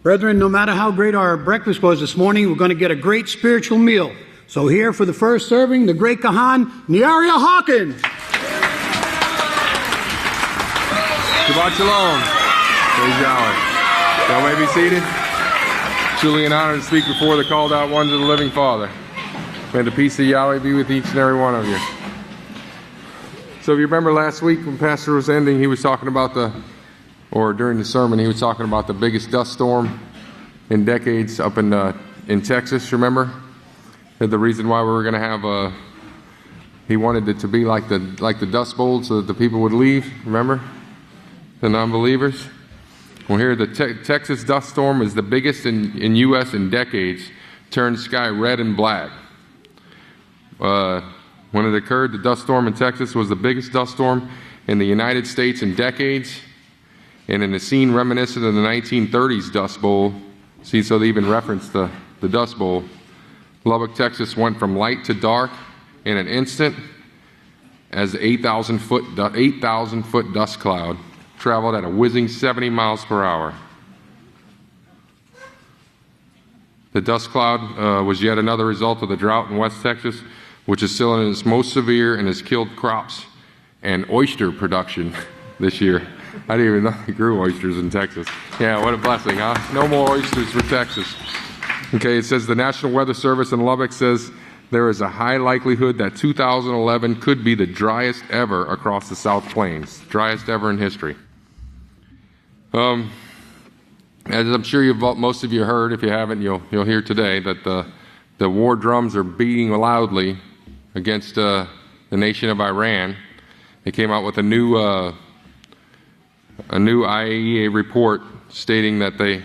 Brethren, no matter how great our breakfast was this morning, we're going to get a great spiritual meal. So here for the first serving, the great Kahan, Nyaria Hawkins. Shabbat Shalom. Praise Yahweh. Y'all may be seated. Truly an honor to speak before the called out ones of the living Father. May the peace of Yahweh be with each and every one of you. So if you remember last week when Pastor was ending, he was talking about during the sermon, he was talking about the biggest dust storm in decades up in Texas, remember? And the reason why we were going to have he wanted it to be like the Dust Bowl so that the people would leave, remember? The non-believers. Well, here the Texas dust storm is the biggest in U.S. in decades, turned sky red and black. When it occurred, the dust storm in Texas was the biggest dust storm in the United States in decades, and in a scene reminiscent of the 1930s Dust Bowl, so they even referenced the Dust Bowl. Lubbock, Texas went from light to dark in an instant as the 8,000-foot dust cloud traveled at a whizzing 70 miles per hour. The dust cloud was yet another result of the drought in West Texas, which is still in its most severe and has killed crops and oyster production this year. I didn't even know they grew oysters in Texas. Yeah, what a blessing, huh? No more oysters for Texas. Okay, it says the National Weather Service in Lubbock says there is a high likelihood that 2011 could be the driest ever across the South Plains. Driest ever in history. As I'm sure most of you heard, if you haven't, you'll hear today that the war drums are beating loudly against the nation of Iran. They came out with a new IAEA report stating that they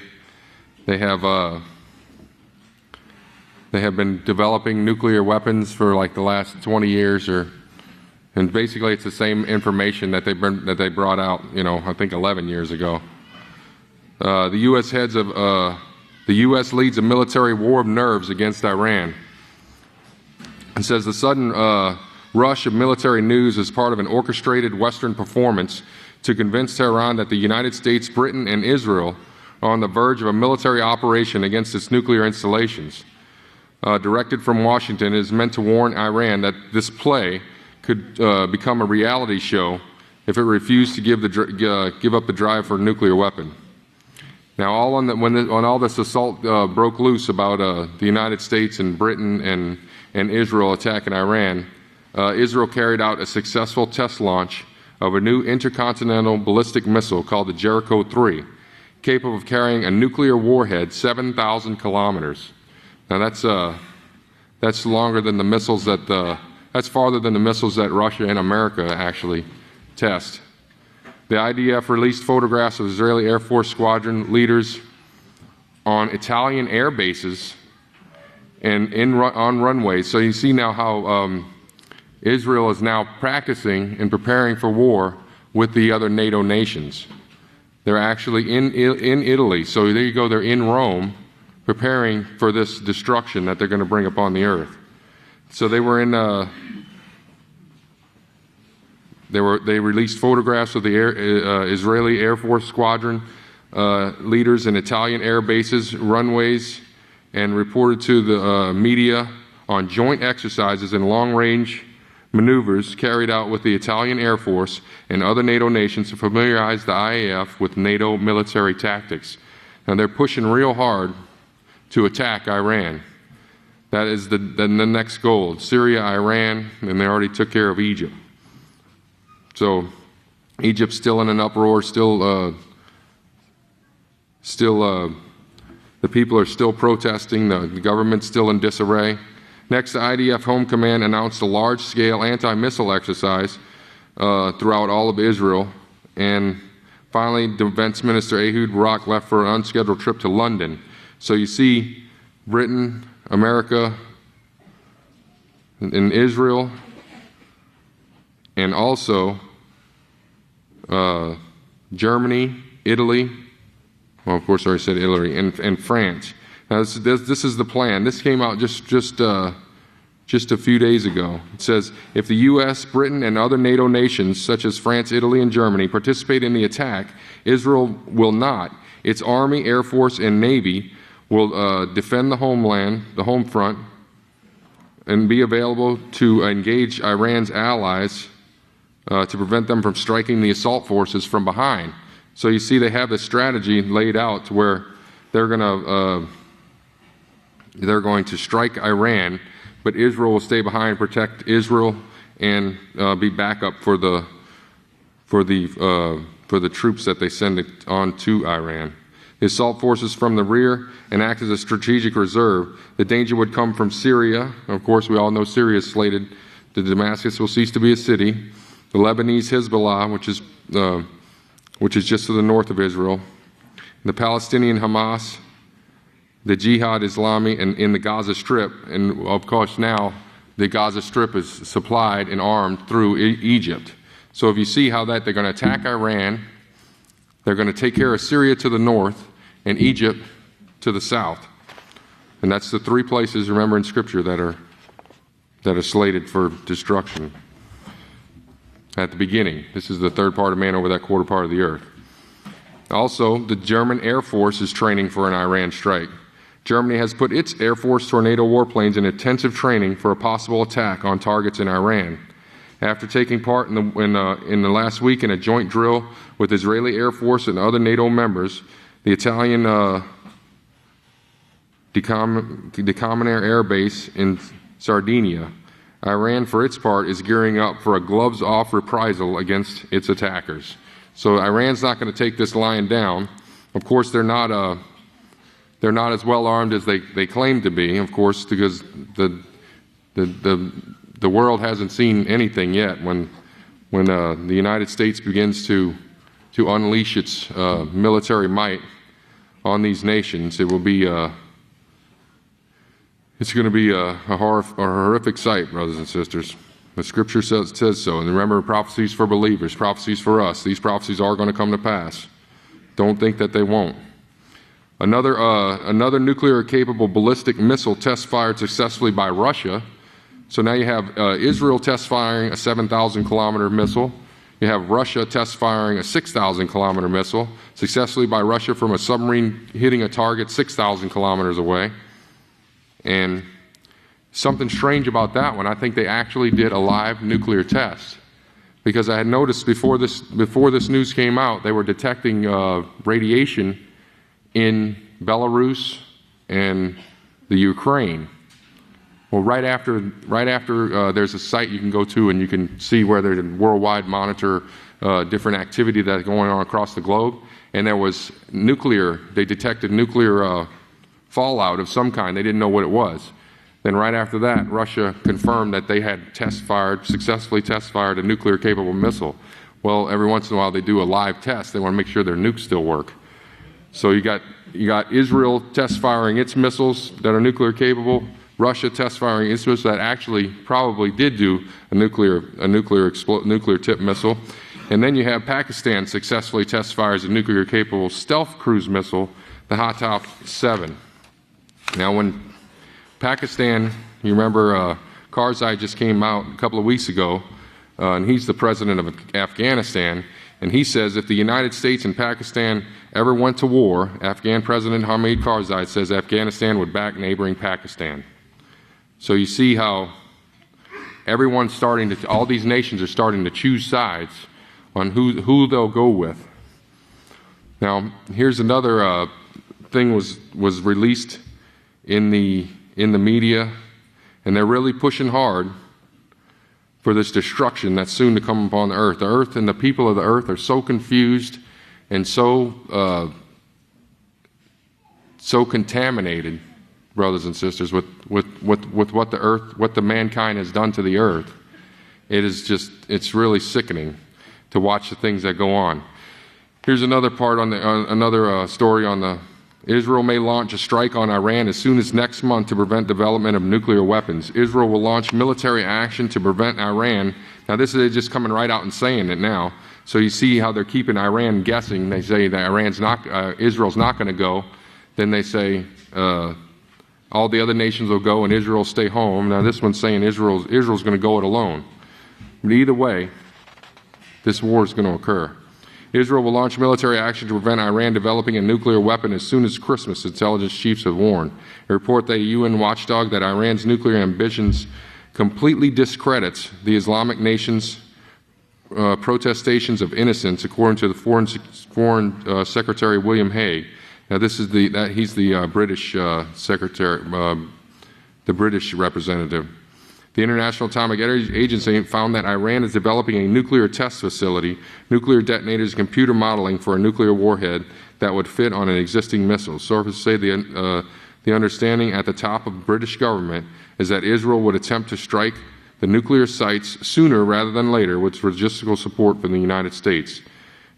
have been developing nuclear weapons for like the last 20 years, and basically it's the same information that they brought out, I think 11 years ago. The U.S. leads a military war of nerves against Iran. It says the sudden rush of military news is part of an orchestrated Western performance to convince Tehran that the United States, Britain, and Israel are on the verge of a military operation against its nuclear installations. Directed from Washington, it is meant to warn Iran that this play could become a reality show if it refused to give up the drive for a nuclear weapon. Now, when all this assault broke loose about the United States and Britain and Israel attacking Iran, Israel carried out a successful test launch of a new intercontinental ballistic missile called the Jericho-3, capable of carrying a nuclear warhead 7,000 kilometers. Now that's longer than the missiles that's farther than the missiles that Russia and America actually test. The IDF released photographs of Israeli Air Force squadron leaders on Italian air bases and on runways. So you see now how Israel is now practicing and preparing for war with the other NATO nations. They're actually in Italy. So there you go, they're in Rome preparing for this destruction that they're going to bring upon the earth. So they were in they released photographs of the Israeli Air Force squadron leaders in Italian air bases, runways, and reported to the media on joint exercises and long-range maneuvers carried out with the Italian Air Force and other NATO nations to familiarize the IAF with NATO military tactics. Now they're pushing real hard to attack Iran. That is the next goal. Syria, Iran, and they already took care of Egypt. So Egypt's still in an uproar, the people are still protesting, the government's still in disarray. Next, the IDF Home Command announced a large-scale anti-missile exercise throughout all of Israel. And finally, Defense Minister Ehud Barak left for an unscheduled trip to London. So you see Britain, America, and Israel, and also Germany, Italy, well, of course I already said Italy, and France. Now this is the plan. This came out just a few days ago. It says, if the U.S., Britain, and other NATO nations, such as France, Italy, and Germany, participate in the attack, Israel will not, Its army, air force, and navy will defend the homeland, the home front, and be available to engage Iran's allies to prevent them from striking the assault forces from behind. So you see they have this strategy laid out to where they're going to strike Iran, but Israel will stay behind, protect Israel, and be backup for the troops that they send on to Iran. The assault forces from the rear and act as a strategic reserve. The danger would come from Syria. Of course, we all know Syria is slated. The Damascus will cease to be a city. The Lebanese Hezbollah, which is just to the north of Israel. The Palestinian Hamas, the Jihad Islami, and in the Gaza Strip. And of course now the Gaza Strip is supplied and armed through Egypt. So if you see how they're going to attack Iran, they're going to take care of Syria to the north and Egypt to the south. And that's the three places, remember, in Scripture that are slated for destruction. At the beginning, this is the third part of man over that quarter part of the earth. Also, the German Air Force is training for an Iran strike. Germany has put its Air Force Tornado warplanes in intensive training for a possible attack on targets in Iran. After taking part in the last week in a joint drill with Israeli Air Force and other NATO members, the Italian Decameron Air Base in Sardinia, Iran, for its part, is gearing up for a gloves-off reprisal against its attackers. So Iran's not going to take this lying down. Of course, they're not as well armed as they claim to be. Of course, because the world hasn't seen anything yet. When the United States begins to unleash its military might on these nations, it will be it's going to be a horrific sight, brothers and sisters. The Scripture says so. And remember, prophecies for believers, prophecies for us. These prophecies are going to come to pass. Don't think that they won't. Another nuclear-capable ballistic missile test fired successfully by Russia. So now you have Israel test firing a 7,000-kilometer missile. You have Russia test firing a 6,000-kilometer missile successfully by Russia from a submarine hitting a target 6,000 kilometers away. And something strange about that one, I think they actually did a live nuclear test, because I had noticed before this news came out, they were detecting radiation in Belarus and the Ukraine. Well, right after there's a site you can go to and you can see where they worldwide monitor different activity that's going on across the globe, and there was they detected nuclear fallout of some kind. They didn't know what it was. Then right after that, Russia confirmed that they had successfully test fired a nuclear capable missile. Well, every once in a while they do a live test. They want to make sure their nukes still work. So you got Israel test firing its missiles that are nuclear capable, Russia test firing its missiles that actually probably did do a nuclear tip missile. And then you have Pakistan successfully test fires a nuclear capable stealth cruise missile, the Hataf 7. Now, when Pakistan, you remember Karzai just came out a couple of weeks ago, and he's the president of Afghanistan, and he says if the United States and Pakistan ever went to war, Afghan President Hamid Karzai says Afghanistan would back neighboring Pakistan. So you see how all these nations are starting to choose sides on who they'll go with. Now, here's another thing was released in the media, and they're really pushing hard for this destruction that's soon to come upon the earth. The earth and the people of the earth are so confused and so contaminated, brothers and sisters, with what the mankind has done to the earth. It's really sickening to watch the things that go on. Here's another part another story on the Israel may launch a strike on Iran as soon as next month to prevent development of nuclear weapons. Israel will launch military action to prevent Iran. Now, this is just coming right out and saying it now. So you see how they're keeping Iran guessing. They say that Israel's not going to go. Then they say all the other nations will go and Israel will stay home. Now, this one's saying Israel's going to go it alone. But either way, this war is going to occur. Israel will launch military action to prevent Iran developing a nuclear weapon as soon as Christmas, intelligence chiefs have warned. A report by a UN watchdog that Iran's nuclear ambitions completely discredits the Islamic nation's protestations of innocence, according to the Foreign Secretary William Hague. Now, he's the British secretary, the British representative. The International Atomic Energy Agency found that Iran is developing a nuclear test facility, nuclear detonators, and computer modeling for a nuclear warhead that would fit on an existing missile. Sources say the understanding at the top of the British government is that Israel would attempt to strike the nuclear sites sooner rather than later with logistical support from the United States.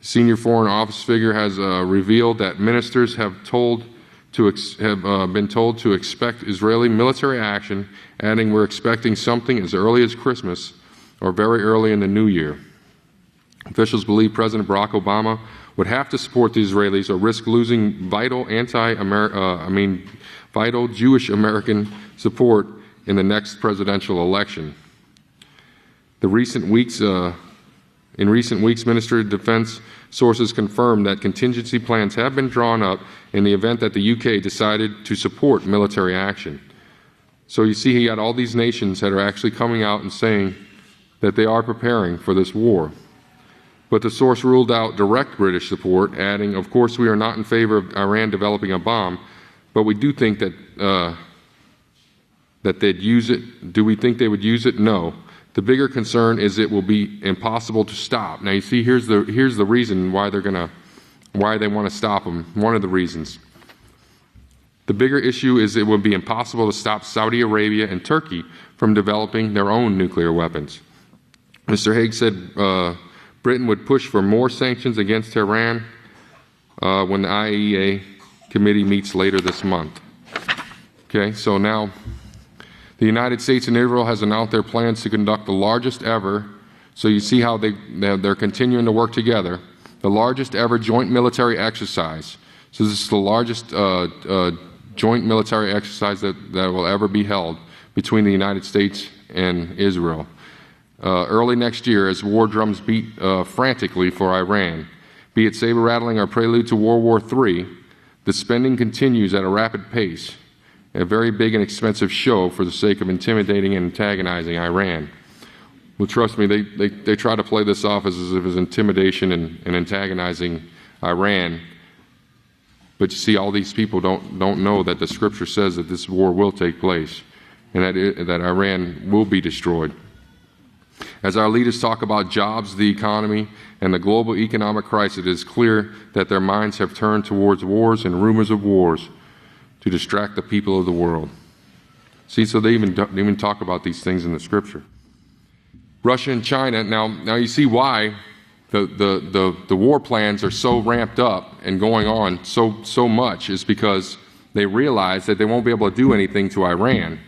A senior Foreign Office figure has revealed that ministers have been told to expect Israeli military action, adding, "We're expecting something as early as Christmas or very early in the new year." Officials believe President Barack Obama would have to support the Israelis or risk losing vital Jewish American support in the next presidential election. In recent weeks, Ministry of Defense sources confirmed that contingency plans have been drawn up in the event that the UK decided to support military action. So you see, he got all these nations that are actually coming out and saying that they are preparing for this war. But the source ruled out direct British support, adding, "Of course, we are not in favor of Iran developing a bomb, but we do think that they'd use it. Do we think they would use it? No. The bigger concern is it will be impossible to stop." Now you see, here's the reason why they want to stop them. One of the reasons. The bigger issue is it would be impossible to stop Saudi Arabia and Turkey from developing their own nuclear weapons. Mr. Hague said Britain would push for more sanctions against Tehran when the IAEA committee meets later this month. Okay, so now the United States and Israel has announced their plans to conduct the largest ever, so you see how they're continuing to work together, the largest ever joint military exercise. So this is the largest joint military exercise that will ever be held between the United States and Israel. Early next year, as war drums beat frantically for Iran, be it saber-rattling or prelude to World War III, the spending continues at a rapid pace. A very big and expensive show for the sake of intimidating and antagonizing Iran. Well, trust me, they try to play this off as if it's intimidation and antagonizing Iran. But you see, all these people don't know that the Scripture says that this war will take place and that Iran will be destroyed. As our leaders talk about jobs, the economy, and the global economic crisis, it is clear that their minds have turned towards wars and rumors of wars to distract the people of the world. See, so they even talk about these things in the Scripture. Russia and China, now you see why the war plans are so ramped up and going on so much, is because they realize that they won't be able to do anything to Iran.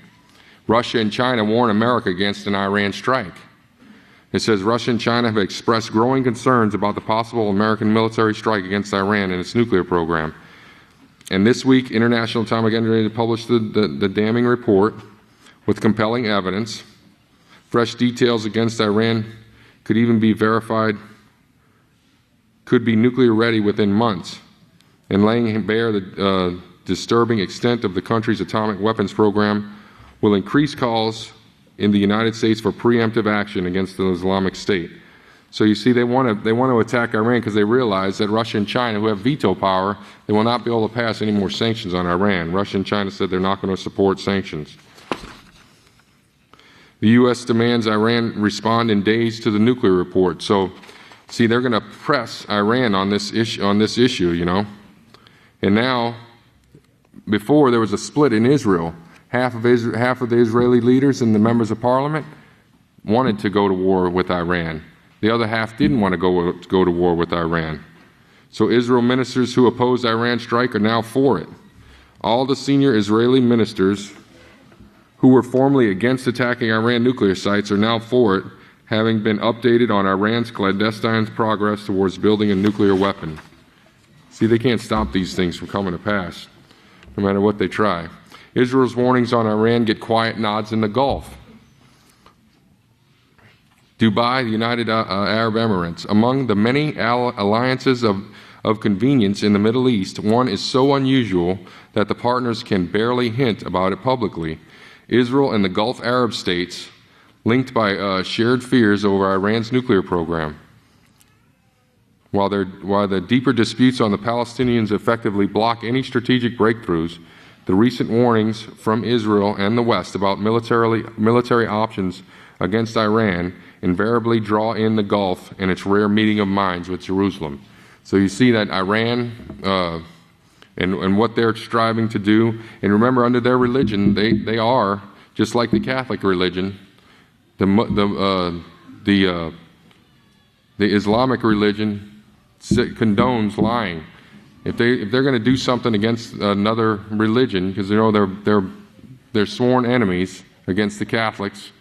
Russia and China warn America against an Iran strike. It says Russia and China have expressed growing concerns about the possible American military strike against Iran and its nuclear program. And this week, International Atomic Energy published the damning report with compelling evidence. Fresh details against Iran could even be verified, could be nuclear ready within months, and laying bare the disturbing extent of the country's atomic weapons program will increase calls in the United States for preemptive action against the Islamic State. So you see, they want to attack Iran because they realize that Russia and China, who have veto power, they will not be able to pass any more sanctions on Iran. Russia and China said they're not going to support sanctions. The U.S. demands Iran respond in days to the nuclear report. So, see, they're going to press Iran on this issue, you know. And now, before there was a split in Israel. Half of the Israeli leaders and the members of parliament wanted to go to war with Iran. The other half didn't want to go to war with Iran. So Israel ministers who opposed Iran's strike are now for it. All the senior Israeli ministers who were formerly against attacking Iran nuclear sites are now for it, having been updated on Iran's clandestine progress towards building a nuclear weapon. See, they can't stop these things from coming to pass, no matter what they try. Israel's warnings on Iran get quiet nods in the Gulf. Dubai, the United Arab Emirates. Among the many alliances of convenience in the Middle East, one is so unusual that the partners can barely hint about it publicly. Israel and the Gulf Arab states, linked by shared fears over Iran's nuclear program. While the deeper disputes on the Palestinians effectively block any strategic breakthroughs, the recent warnings from Israel and the West about military options against Iran invariably draw in the Gulf and its rare meeting of minds with Jerusalem. So you see that Iran and what they're striving to do, and remember, under their religion, they are just like the Catholic religion. The Islamic religion condones lying. If they're going to do something against another religion, because they're sworn enemies against the Catholics,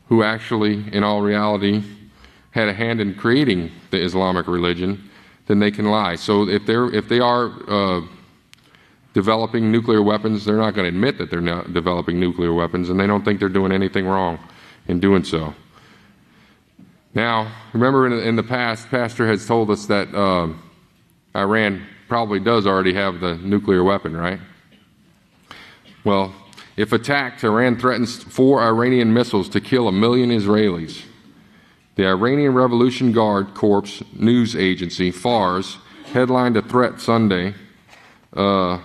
who actually, in all reality, had a hand in creating the Islamic religion, then they can lie. So if they are developing nuclear weapons, they're not going to admit that they're not developing nuclear weapons, and they don't think they're doing anything wrong in doing so. Now, remember in the past, Pastor has told us that Iran probably does already have the nuclear weapon, right? Well, if attacked, Iran threatens 4 Iranian missiles to kill 1 million Israelis. The Iranian Revolution Guard Corps news agency, FARS, headlined a threat Sunday. 4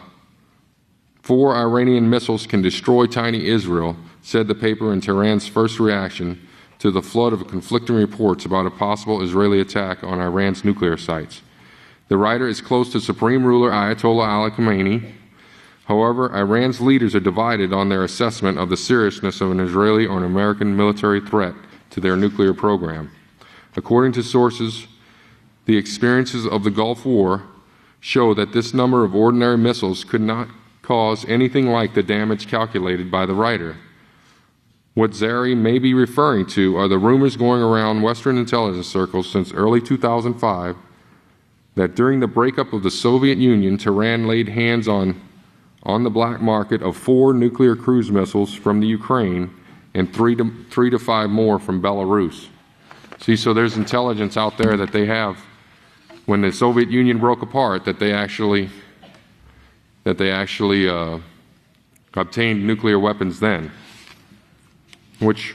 Iranian missiles can destroy tiny Israel, said the paper in Tehran's first reaction to the flood of conflicting reports about a possible Israeli attack on Iran's nuclear sites. The writer is close to Supreme Ruler Ayatollah Ali Khamenei. However, Iran's leaders are divided on their assessment of the seriousness of an Israeli or an American military threat to their nuclear program. According to sources, the experiences of the Gulf War show that this number of ordinary missiles could not cause anything like the damage calculated by the writer. What Zari may be referring to are the rumors going around Western intelligence circles since early 2005 that during the breakup of the Soviet Union, Tehran laid hands on the black market of 4 nuclear cruise missiles from the Ukraine and 3 to 5 more from Belarus. See, so there's intelligence out there that they have. When the Soviet Union broke apart, that they actually obtained nuclear weapons then, which,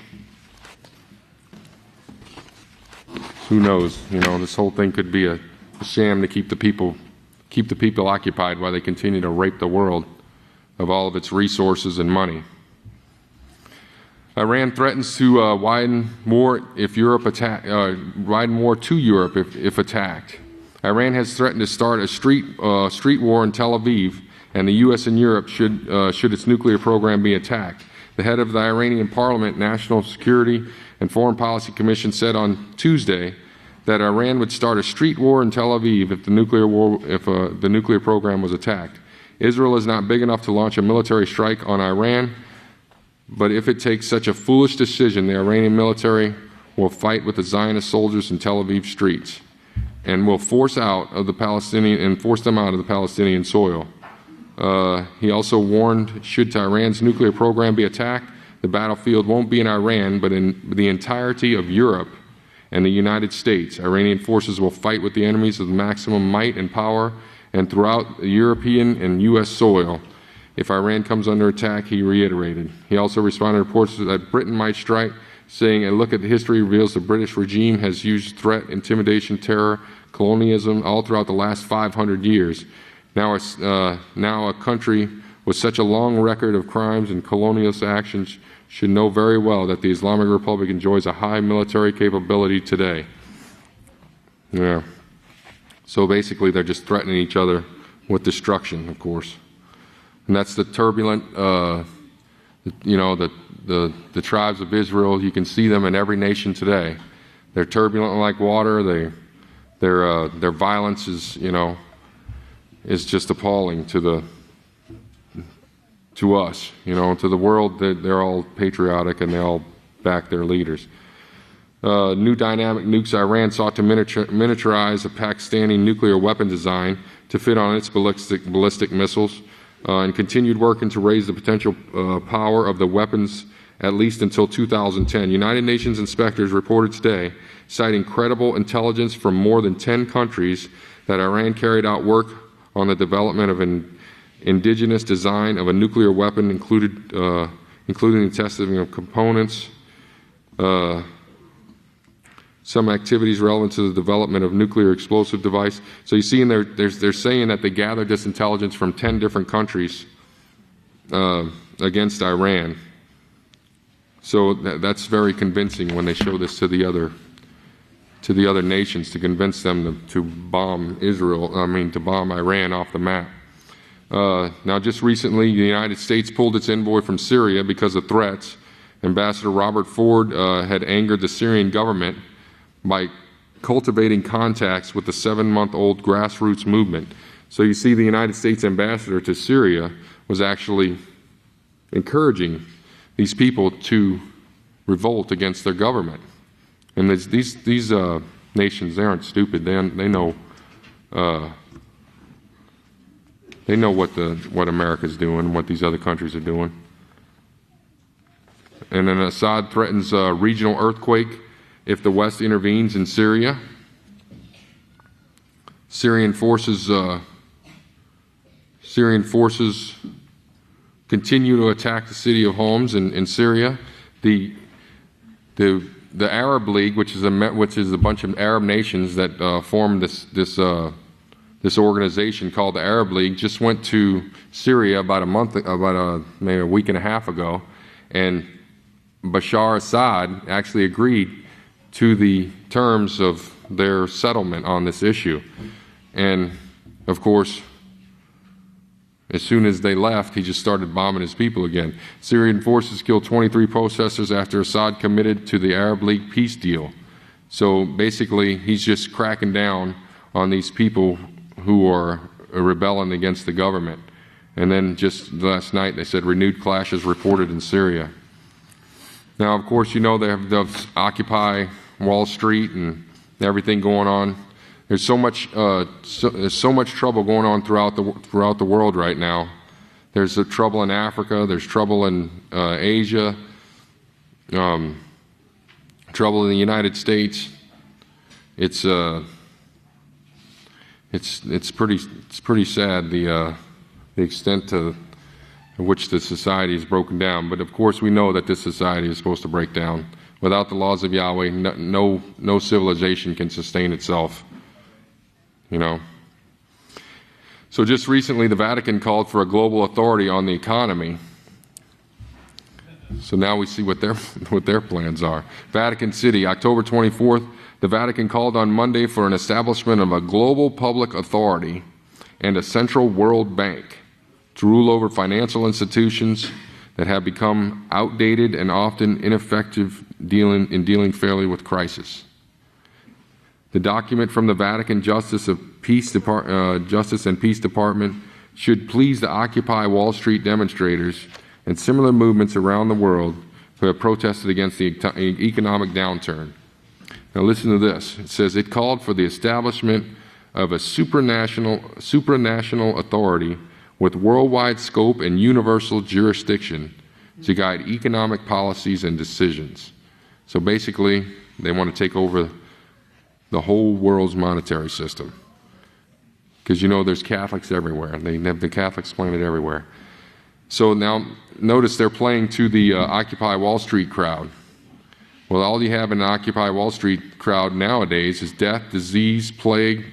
who knows? This whole thing could be a sham to keep the people occupied while they continue to rape the world of all of its resources and money. Iran threatens to widen war to Europe if attacked. Iran has threatened to start a street war in Tel Aviv, and the U.S. and Europe should its nuclear program be attacked. The head of the Iranian Parliament National Security and Foreign Policy Commission said on Tuesday that Iran would start a street war in Tel Aviv if the nuclear program was attacked. Israel is not big enough to launch a military strike on Iran, but if it takes such a foolish decision, the Iranian military will fight with the Zionist soldiers in Tel Aviv streets and will force them out of the Palestinian soil. He also warned, should Iran's nuclear program be attacked, the battlefield won't be in Iran, but in the entirety of Europe and the United States. Iranian forces will fight with the enemies of the maximum might and power and throughout the European and U.S. soil. If Iran comes under attack, he reiterated. He also responded to reports that Britain might strike, saying, a look at the history reveals the British regime has used threat, intimidation, terror, colonialism all throughout the last 500 years. Now a country with such a long record of crimes and colonialist actions should know very well that the Islamic Republic enjoys a high military capability today. Yeah. So basically, they're just threatening each other with destruction, of course. And that's the turbulent, the tribes of Israel. You can see them in every nation today. They're turbulent like water. Their violence is just appalling to us. To the world, they're all patriotic and they all back their leaders. New dynamic nukes. Iran sought to miniaturize a Pakistani nuclear weapon design to fit on its ballistic missiles, and continued working to raise the potential power of the weapons at least until 2010. United Nations inspectors reported today, citing credible intelligence from more than 10 countries, that Iran carried out work on the development of an indigenous design of a nuclear weapon, including the testing of components, some activities relevant to the development of nuclear explosive device. So you see in there, they're saying that they gathered this intelligence from 10 different countries against Iran. So that's very convincing when they show this to the other nations, to convince them to bomb to bomb Iran off the map. Now, just recently, the United States pulled its envoy from Syria because of threats. Ambassador Robert Ford had angered the Syrian government by cultivating contacts with the 7-month-old grassroots movement. So you see, the United States ambassador to Syria was actually encouraging these people to revolt against their government. And these nations, they aren't stupid. They know what America's doing, what these other countries are doing. And then Assad threatens a regional earthquake if the West intervenes in Syria. Syrian forces continue to attack the city of Homs in Syria. The Arab League, which is a bunch of Arab nations that formed this organization called the Arab League, just went to Syria about maybe a week and a half ago, and Bashar Assad actually agreed to the terms of their settlement on this issue. And of course, as soon as they left, he just started bombing his people again. Syrian forces killed 23 protesters after Assad committed to the Arab League peace deal. So basically, he's just cracking down on these people who are rebelling against the government. And then just last night, they said renewed clashes reported in Syria. Now, of course, you know they have the Occupy Wall Street and everything going on. There's so much trouble going on throughout the world right now. There's trouble in Africa. There's trouble in Asia. Trouble in the United States. It's pretty sad the extent to which the society is broken down. But of course, we know that this society is supposed to break down. Without the laws of Yahweh, no civilization can sustain itself. You know. So just recently, the Vatican called for a global authority on the economy. So now we see what their plans are. Vatican City, October 24th, the Vatican called on Monday for an establishment of a global public authority and a central world bank to rule over financial institutions that have become outdated and often ineffective in dealing fairly with crisis. The document from the Vatican Justice and Peace Department should please the Occupy Wall Street demonstrators and similar movements around the world who have protested against the economic downturn. Now listen to this. It says it called for the establishment of a supranational authority with worldwide scope and universal jurisdiction to guide economic policies and decisions. So basically, they want to take over the whole world's monetary system. Because you know there's Catholics everywhere. They have the Catholics planted everywhere. So now notice they're playing to the Occupy Wall Street crowd. Well, all you have in an Occupy Wall Street crowd nowadays is death, disease, plague.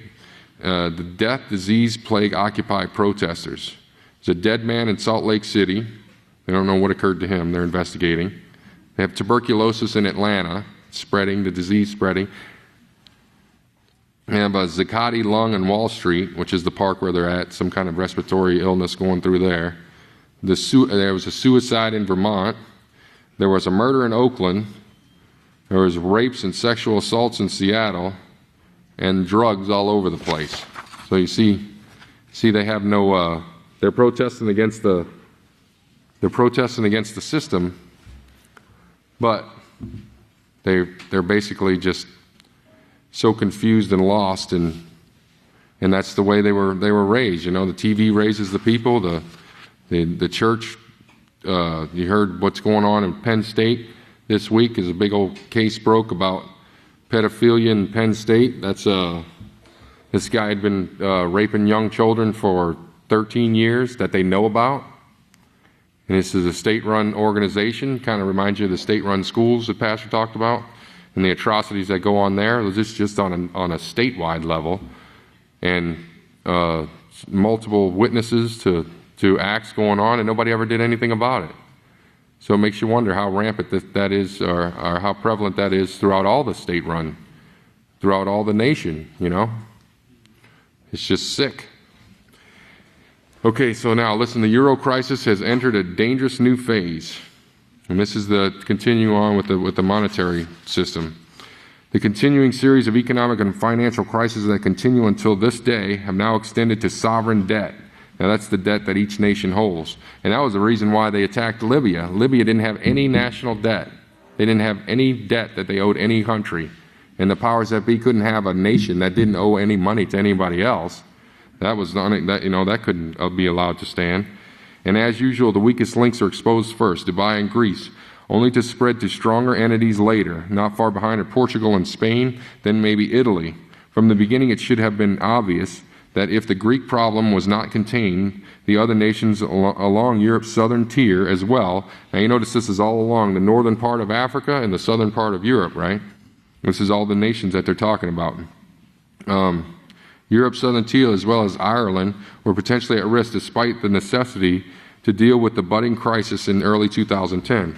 The death, disease, plague occupy protesters. There's a dead man in Salt Lake City. They don't know what occurred to him. They're investigating. They have tuberculosis in Atlanta, spreading, the disease spreading. They have a Zuccotti lung in Wall Street, which is the park where they're at, some kind of respiratory illness going through there. There was a suicide in Vermont. There was a murder in Oakland. There was rapes and sexual assaults in Seattle, and drugs all over the place. So you see they have no. They're protesting against the system, but they're basically just so confused and lost, and that's the way they were raised. You know, the TV raises the people, the church You heard what's going on in Penn State this week is a big old case broke about pedophilia in Penn State. This guy had been raping young children for 13 years that they know about. And this is a state-run organization, kind of reminds you of the state-run schools that Pastor talked about, and the atrocities that go on there. This is just on a statewide level, and multiple witnesses to acts going on, and nobody ever did anything about it. So it makes you wonder how rampant that is, or how prevalent that is throughout all the state-run, throughout all the nation, you know. It's just sick. Okay, so now listen, the Euro crisis has entered a dangerous new phase. And this is the continue on with the monetary system. The continuing series of economic and financial crises that continue until this day have now extended to sovereign debt. Now that's the debt that each nation holds. And that was the reason why they attacked Libya. Libya didn't have any national debt. They didn't have any debt that they owed any country. And the powers that be couldn't have a nation that didn't owe any money to anybody else. That couldn't be allowed to stand. And as usual, the weakest links are exposed first, Dubai and Greece, only to spread to stronger entities later. Not far behind are Portugal and Spain, then maybe Italy. From the beginning, it should have been obvious that if the Greek problem was not contained, the other nations along Europe's southern tier as well. Now you notice this is all along the northern part of Africa and the southern part of Europe, right? This is all the nations that they're talking about. Europe's southern tier as well as Ireland were potentially at risk despite the necessity to deal with the budding crisis in early 2010.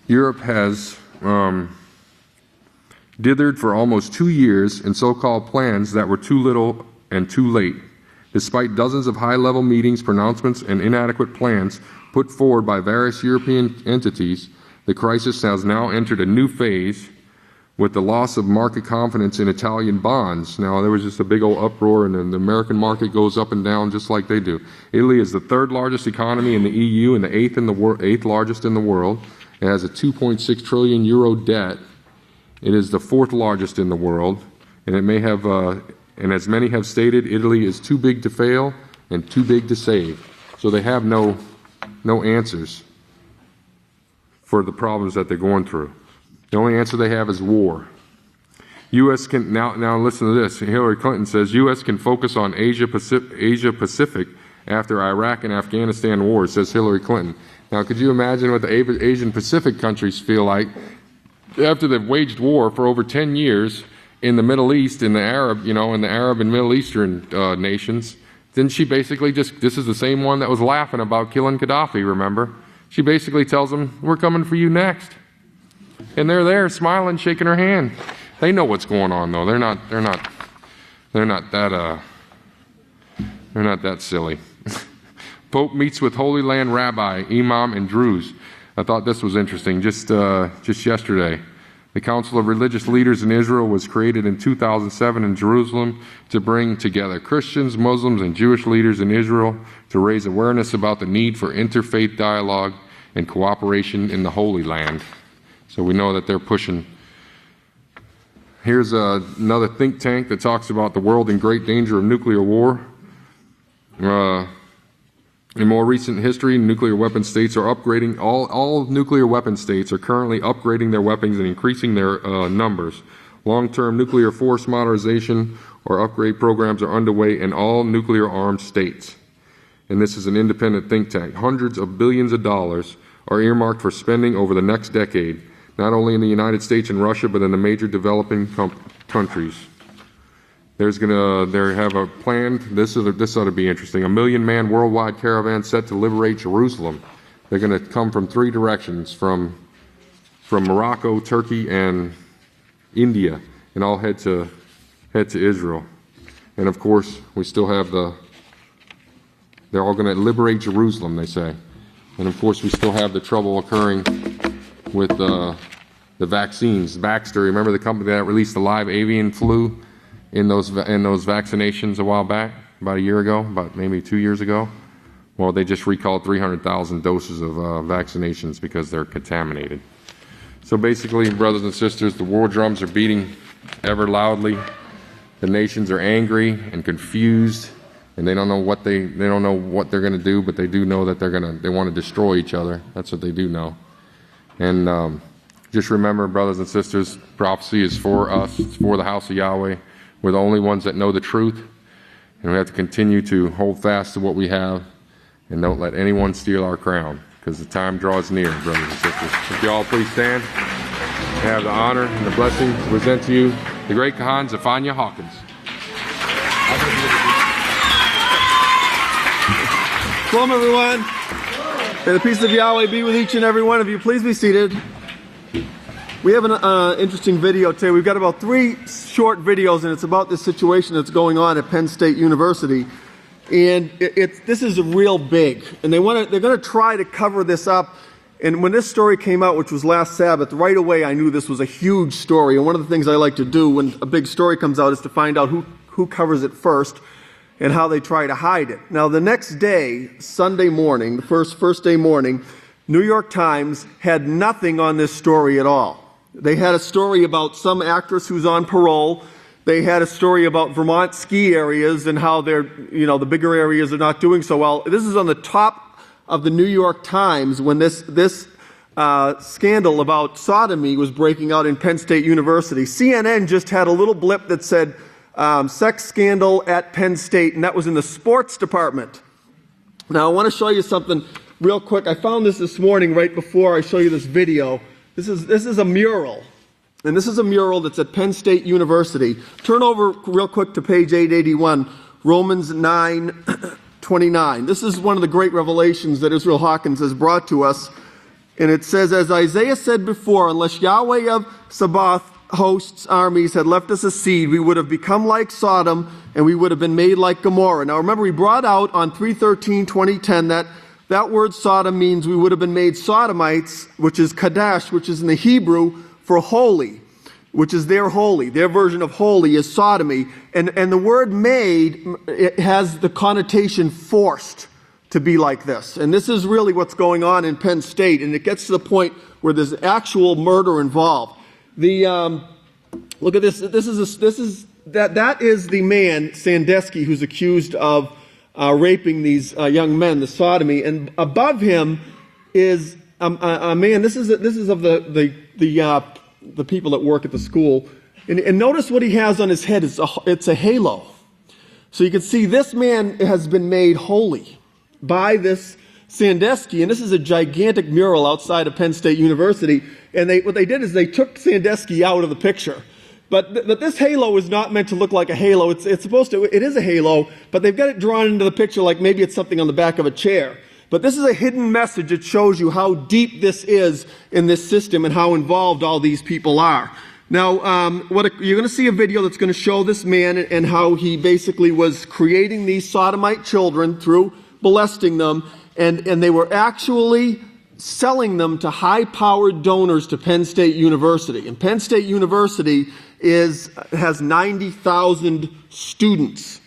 Europe has dithered for almost 2 years in so-called plans that were too little and too late. Despite dozens of high-level meetings, pronouncements, and inadequate plans put forward by various European entities, the crisis has now entered a new phase with the loss of market confidence in Italian bonds. Now, there was just a big old uproar, and then the American market goes up and down just like they do. Italy is the third largest economy in the EU and the eighth largest in the world. It has a 2.6 trillion euro debt. It is the fourth largest in the world, and it may have, and as many have stated, Italy is too big to fail and too big to save. So they have no answers for the problems that they're going through. The only answer they have is war. U.S. can now listen to this. Hillary Clinton says U.S. can focus on Asia Pacific after Iraq and Afghanistan wars, says Hillary Clinton. Now, could you imagine what the Asian Pacific countries feel like after they've waged war for over 10 years in the Middle East, in the Arab and Middle Eastern nations? Then she basically this is the same one that was laughing about killing Gaddafi, remember? She basically tells them, we're coming for you next. And they're there smiling, shaking her hand. They know what's going on though. They're not that silly. Pope meets with Holy Land rabbi, imam, and Druze. I thought this was interesting. Just yesterday, the Council of Religious Leaders in Israel was created in 2007 in Jerusalem to bring together Christians, Muslims, and Jewish leaders in Israel to raise awareness about the need for interfaith dialogue and cooperation in the Holy Land. So we know that they're pushing. Here's another think tank that talks about the world in great danger of nuclear war. In more recent history, nuclear weapon states are upgrading. All nuclear weapon states are currently upgrading their weapons and increasing their numbers. Long-term nuclear force modernization or upgrade programs are underway in all nuclear-armed states. And this is an independent think tank. Hundreds of billions of dollars are earmarked for spending over the next decade, not only in the United States and Russia, but in the major developing countries. They have a plan. This ought to be interesting. A 1 million-man worldwide caravan set to liberate Jerusalem. They're going to come from 3 directions, from Morocco, Turkey, and India, and all head to Israel. And of course, we still have they're all going to liberate Jerusalem, they say. And of course, we still have the trouble occurring with the vaccines. Baxter, remember the company that released the live avian flu in those vaccinations a while back, about a year ago, about maybe 2 years ago? Well, they just recalled 300,000 doses of vaccinations because they're contaminated. So basically, brothers and sisters, the war drums are beating ever loudly. The nations are angry and confused and they don't know what they're going to do, but they do know that they want to destroy each other. That's what they do know. And just remember, brothers and sisters, prophecy is for us. It's for the house of Yahweh. We're the only ones that know the truth, and we have to continue to hold fast to what we have, and don't let anyone steal our crown, because the time draws near, brothers and sisters. If you all please stand, I have the honor and the blessing to present to you the great Kahan Zephaniah Hawkins. Shalom, everyone. May the peace of Yahweh be with each and every one of you. Please be seated. We have an interesting video today. We've got about 3 short videos, and it's about this situation that's going on at Penn State University. And this is real big, and they're going to try to cover this up. And when this story came out, which was last Sabbath, right away I knew this was a huge story. And one of the things I like to do when a big story comes out is to find out who covers it first and how they try to hide it. Now, the next day, Sunday morning, the first day morning, New York Times had nothing on this story at all. They had a story about some actress who's on parole. They had a story about Vermont ski areas and how the bigger areas are not doing so well. This is on the top of the New York Times when this scandal about sodomy was breaking out in Penn State University. CNN just had a little blip that said, sex scandal at Penn State, and that was in the sports department. Now, I want to show you something real quick. I found this morning right before I show you this video. This is a mural, and this is a mural that's at Penn State University. Turn over real quick to page 881, Romans 9:29. This is one of the great revelations that Israel Hawkins has brought to us, and it says, as Isaiah said before, unless Yahweh of Sabbath hosts armies had left us a seed, we would have become like Sodom, and we would have been made like Gomorrah. Now remember, we brought out on 3/13/2010 that word Sodom means we would have been made Sodomites, which is Kadesh, which is in the Hebrew for holy, which is their holy. Their version of holy is sodomy. And the word made, it has the connotation forced to be like this. And this is really what's going on in Penn State, and it gets to the point where there's actual murder involved. Look at this. That is the man Sandusky who's accused of raping these young men, the sodomy, and above him is a man. This is of the people that work at the school, and notice what he has on his head. It's a halo. So you can see this man has been made holy by this Sandusky, and this is a gigantic mural outside of Penn State University. And what they did is they took Sandusky out of the picture. But this halo is not meant to look like a halo. It's supposed to. It is a halo, but they've got it drawn into the picture like maybe it's something on the back of a chair. But this is a hidden message that shows you how deep this is in this system and how involved all these people are. Now, you're going to see a video that's going to show this man and how he basically was creating these sodomite children through molesting them, and they were actually selling them to high-powered donors to Penn State University. And Penn State University has 90,000 students.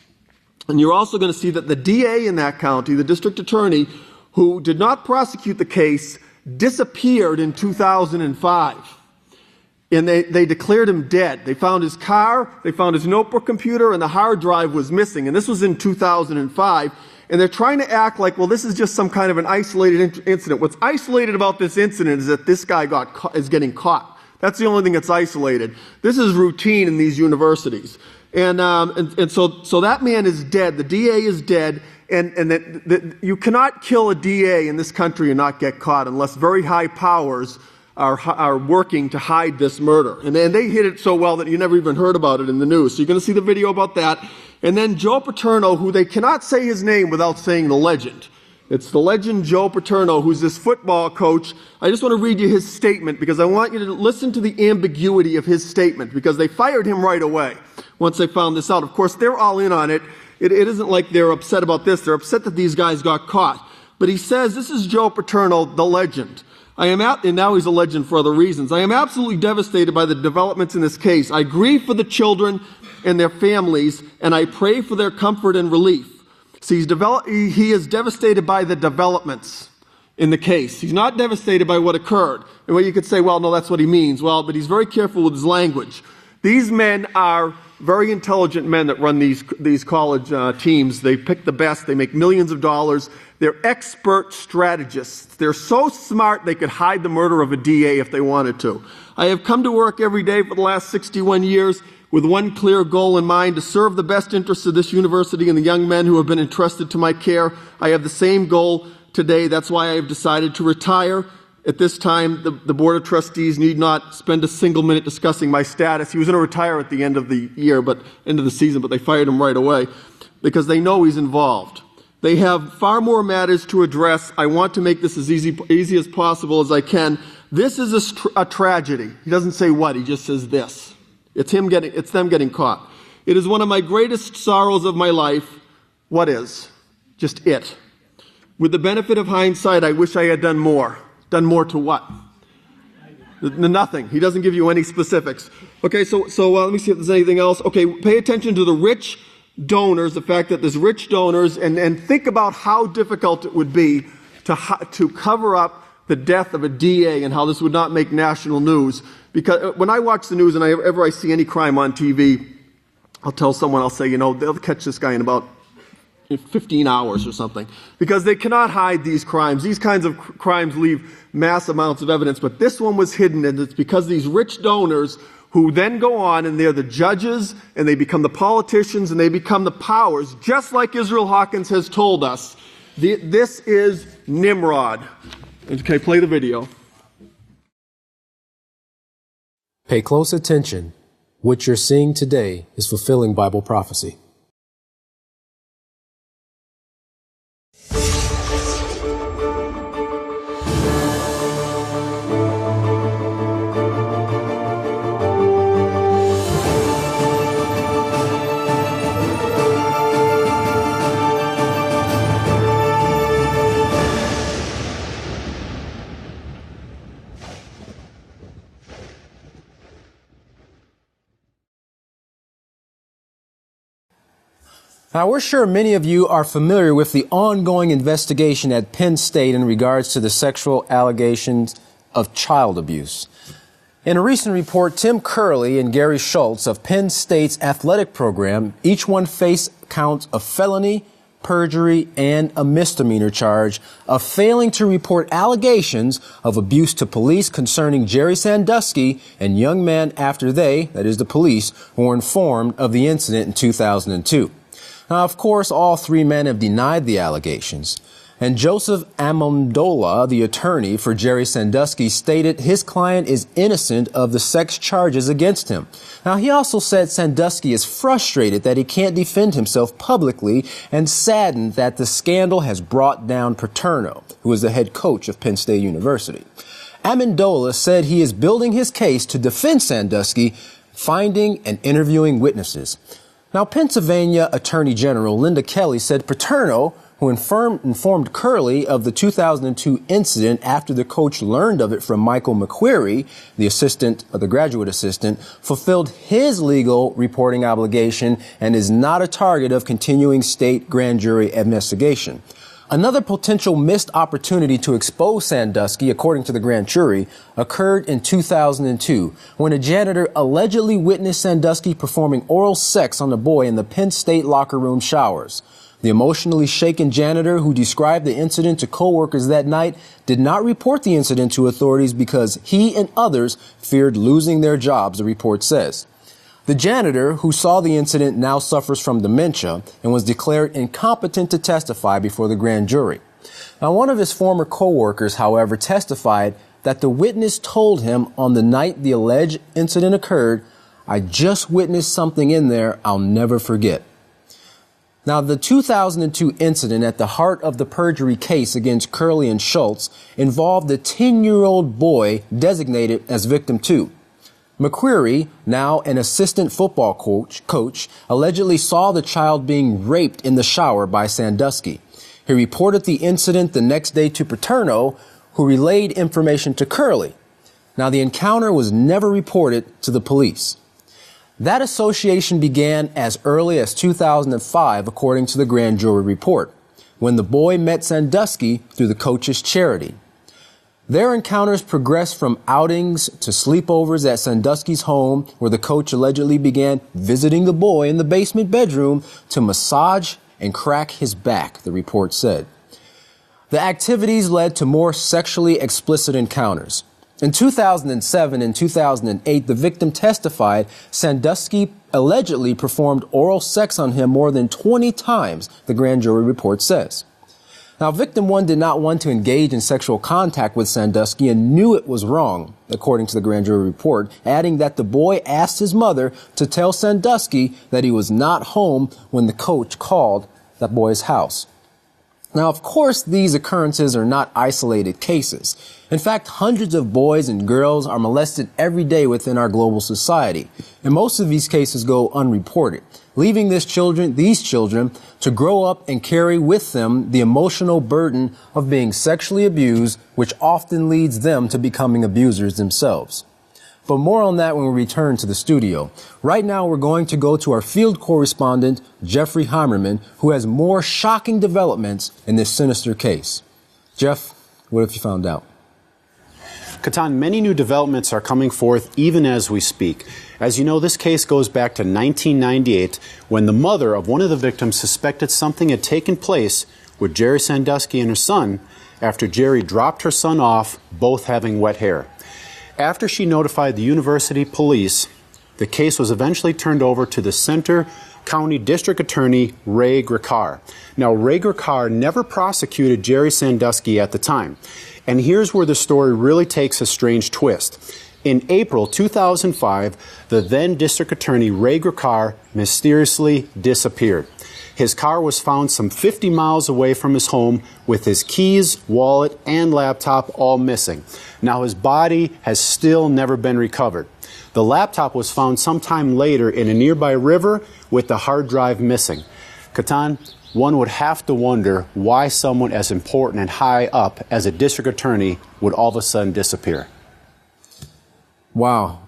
And you're also going to see that the DA in that county, the district attorney, who did not prosecute the case, disappeared in 2005. And they declared him dead. They found his car, they found his notebook computer, and the hard drive was missing. And this was in 2005. And they're trying to act like, well, this is just some kind of an isolated incident. What's isolated about this incident is that this guy is getting caught. That's the only thing that's isolated. This is routine in these universities. And so that man is dead. The DA is dead. And you cannot kill a DA in this country and not get caught unless very high powers are working to hide this murder. And they hid it so well that you never even heard about it in the news. So you're going to see the video about that. And then Joe Paterno, who they cannot say his name without saying the legend. It's the legend Joe Paterno, who's this football coach. I just want to read you his statement because I want you to listen to the ambiguity of his statement, because they fired him right away once they found this out. Of course, they're all in on it. It isn't like they're upset about this. They're upset that these guys got caught. But he says, this is Joe Paterno, the legend. And now he's a legend for other reasons. I am absolutely devastated by the developments in this case. I grieve for the children and their families, and I pray for their comfort and relief. See, he is devastated by the developments in the case. He's not devastated by what occurred. And well, you could say, well, no, that's what he means. Well, but he's very careful with his language. These men are very intelligent men that run these college teams. They pick the best. They make millions of dollars. They're expert strategists. They're so smart they could hide the murder of a DA if they wanted to. I have come to work every day for the last 61 years with one clear goal in mind: to serve the best interests of this university and the young men who have been entrusted to my care. I have the same goal today. That's why I have decided to retire. At this time, the Board of Trustees need not spend a single minute discussing my status. He was going to retire at the end of the year, end of the season, but they fired him right away because they know he's involved. They have far more matters to address. I want to make this as easy as possible as I can. This is a tragedy. He doesn't say what, he just says this. It's them getting caught. It is one of my greatest sorrows of my life. What is? Just it. With the benefit of hindsight, I wish I had done more. Done more to what? Nothing. He doesn't give you any specifics. Okay, so let me see if there's anything else. Okay, pay attention to the rich donors, the fact that there's rich donors, and think about how difficult it would be to cover up the death of a DA and how this would not make national news. Because when I watch the news and ever I see any crime on TV, I'll tell someone, I'll say, they'll catch this guy in about 15 hours or something, because they cannot hide these crimes. These kinds of crimes leave mass amounts of evidence, but this one was hidden, and it's because these rich donors who then go on and they're the judges and they become the politicians and they become the powers, just like Yisrayl Hawkins has told us. This is Nimrod. Okay, play the video. Pay close attention. What you're seeing today is fulfilling Bible prophecy. Now, we're sure many of you are familiar with the ongoing investigation at Penn State in regards to the sexual allegations of child abuse. In a recent report, Tim Curley and Gary Schultz of Penn State's athletic program, each one faced counts of felony, perjury, and a misdemeanor charge of failing to report allegations of abuse to police concerning Jerry Sandusky and young men after they, that is the police, were informed of the incident in 2002. Now, of course, all three men have denied the allegations. And Joseph Amendola, the attorney for Jerry Sandusky, stated his client is innocent of the sex charges against him. Now, he also said Sandusky is frustrated that he can't defend himself publicly and saddened that the scandal has brought down Paterno, who is the head coach of Penn State University. Amendola said he is building his case to defend Sandusky, finding and interviewing witnesses. Now, Pennsylvania Attorney General Linda Kelly said Paterno, who informed Curley of the 2002 incident after the coach learned of it from Michael McQuarrie, the graduate assistant, fulfilled his legal reporting obligation and is not a target of continuing state grand jury investigation. Another potential missed opportunity to expose Sandusky, according to the grand jury, occurred in 2002 when a janitor allegedly witnessed Sandusky performing oral sex on a boy in the Penn State locker room showers. The emotionally shaken janitor, who described the incident to coworkers that night, did not report the incident to authorities because he and others feared losing their jobs, the report says. The janitor, who saw the incident, now suffers from dementia and was declared incompetent to testify before the grand jury. Now, one of his former coworkers, however, testified that the witness told him on the night the alleged incident occurred, "I just witnessed something in there I'll never forget." Now, the 2002 incident at the heart of the perjury case against Curley and Schultz involved the 10-year-old boy designated as victim 2. McQuarrie, now an assistant football coach, allegedly saw the child being raped in the shower by Sandusky. He reported the incident the next day to Paterno, who relayed information to Curley. Now, the encounter was never reported to the police. That association began as early as 2005, according to the grand jury report, when the boy met Sandusky through the coach's charity. Their encounters progressed from outings to sleepovers at Sandusky's home, where the coach allegedly began visiting the boy in the basement bedroom to massage and crack his back, the report said. The activities led to more sexually explicit encounters. In 2007 and 2008, the victim testified Sandusky allegedly performed oral sex on him more than 20 times, the grand jury report says. Now, victim one did not want to engage in sexual contact with Sandusky and knew it was wrong, according to the grand jury report, adding that the boy asked his mother to tell Sandusky that he was not home when the coach called that boy's house. Now, of course, these occurrences are not isolated cases. In fact, hundreds of boys and girls are molested every day within our global society, and most of these cases go unreported, leaving these children to grow up and carry with them the emotional burden of being sexually abused, which often leads them to becoming abusers themselves. But more on that when we return to the studio. Right now, we're going to go to our field correspondent, Jeffrey Heimerman, who has more shocking developments in this sinister case. Jeff, what have you found out? Katan, many new developments are coming forth even as we speak. As you know, this case goes back to 1998 when the mother of one of the victims suspected something had taken place with Jerry Sandusky and her son after Jerry dropped her son off, both having wet hair. After she notified the university police, the case was eventually turned over to the Center County District Attorney Ray Griccar. Now, Ray Griccar never prosecuted Jerry Sandusky at the time. And here's where the story really takes a strange twist. In April 2005, the then District Attorney Ray Griccar mysteriously disappeared. His car was found some 50 miles away from his home with his keys, wallet, and laptop all missing. Now, his body has still never been recovered. The laptop was found sometime later in a nearby river with the hard drive missing. Katan, one would have to wonder why someone as important and high up as a district attorney would all of a sudden disappear. Wow.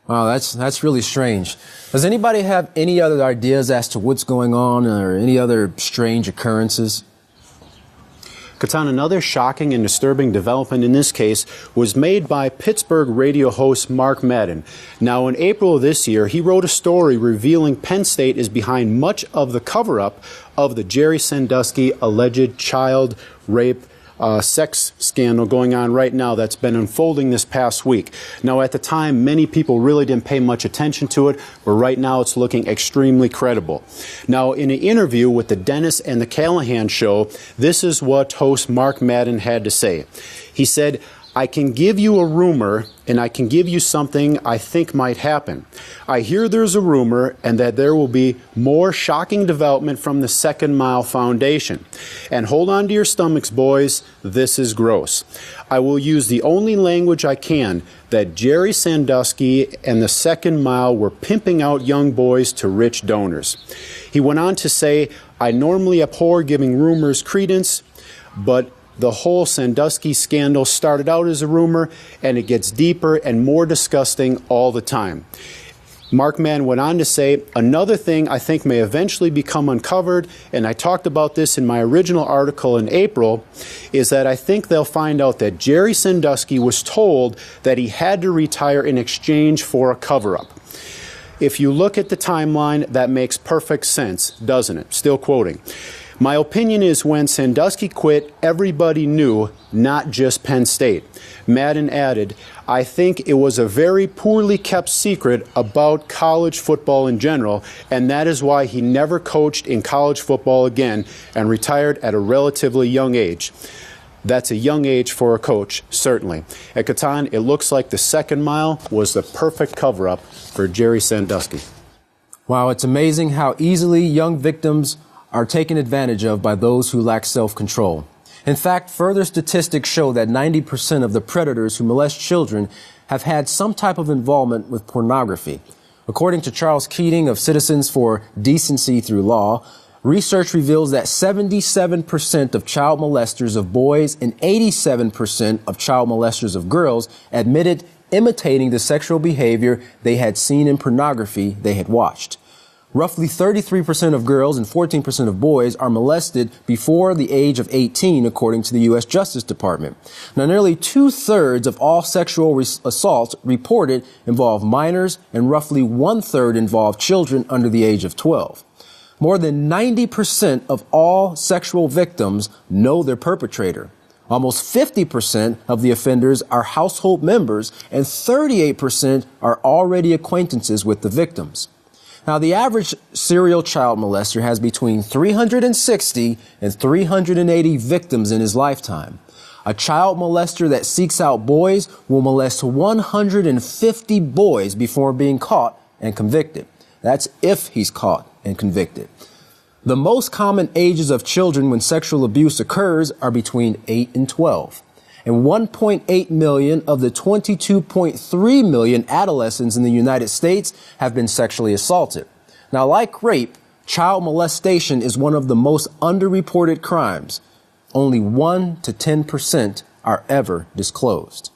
Wow, that's really strange. Does anybody have any other ideas as to what's going on or any other strange occurrences? Katan, another shocking and disturbing development in this case was made by Pittsburgh radio host Mark Madden. Now, in April of this year, he wrote a story revealing Penn State is behind much of the cover-up of the Jerry Sandusky alleged child rape sex scandal going on right now that's been unfolding this past week. Now, at the time, many people really didn't pay much attention to it, but right now it's looking extremely credible. Now, in an interview with the Dennis and the Callahan show, this is what host Mark Madden had to say. He said, "I can give you a rumor, and I can give you something I think might happen. I hear there's a rumor and that there will be more shocking development from the Second Mile Foundation. And hold on to your stomachs, boys. This is gross. I will use the only language I can, that Jerry Sandusky and the Second Mile were pimping out young boys to rich donors." He went on to say, "I normally abhor giving rumors credence, but the whole Sandusky scandal started out as a rumor, and it gets deeper and more disgusting all the time." Mark Mann went on to say, "Another thing I think may eventually become uncovered, and I talked about this in my original article in April, is that I think they'll find out that Jerry Sandusky was told that he had to retire in exchange for a cover-up. If you look at the timeline, that makes perfect sense, doesn't it?" Still quoting. "My opinion is when Sandusky quit, everybody knew, not just Penn State." Madden added, "I think it was a very poorly kept secret about college football in general, and that is why he never coached in college football again and retired at a relatively young age." That's a young age for a coach, certainly. At Katan, it looks like the Second Mile was the perfect cover-up for Jerry Sandusky. Wow, it's amazing how easily young victims are taken advantage of by those who lack self-control. In fact, further statistics show that 90% of the predators who molest children have had some type of involvement with pornography. According to Charles Keating of Citizens for Decency Through Law, research reveals that 77% of child molesters of boys and 87% of child molesters of girls admitted imitating the sexual behavior they had seen in pornography they had watched. Roughly 33% of girls and 14% of boys are molested before the age of 18, according to the U.S. Justice Department. Now, nearly 2/3 of all sexual assaults reported involve minors, and roughly 1/3 involve children under the age of 12. More than 90% of all sexual victims know their perpetrator. Almost 50% of the offenders are household members, and 38% are already acquaintances with the victims. Now, the average serial child molester has between 360 and 380 victims in his lifetime. A child molester that seeks out boys will molest 150 boys before being caught and convicted. That's if he's caught and convicted. The most common ages of children when sexual abuse occurs are between 8 and 12. And 1.8 million of the 22.3 million adolescents in the United States have been sexually assaulted. Now, like rape, child molestation is one of the most underreported crimes. Only 1 to 10% are ever disclosed.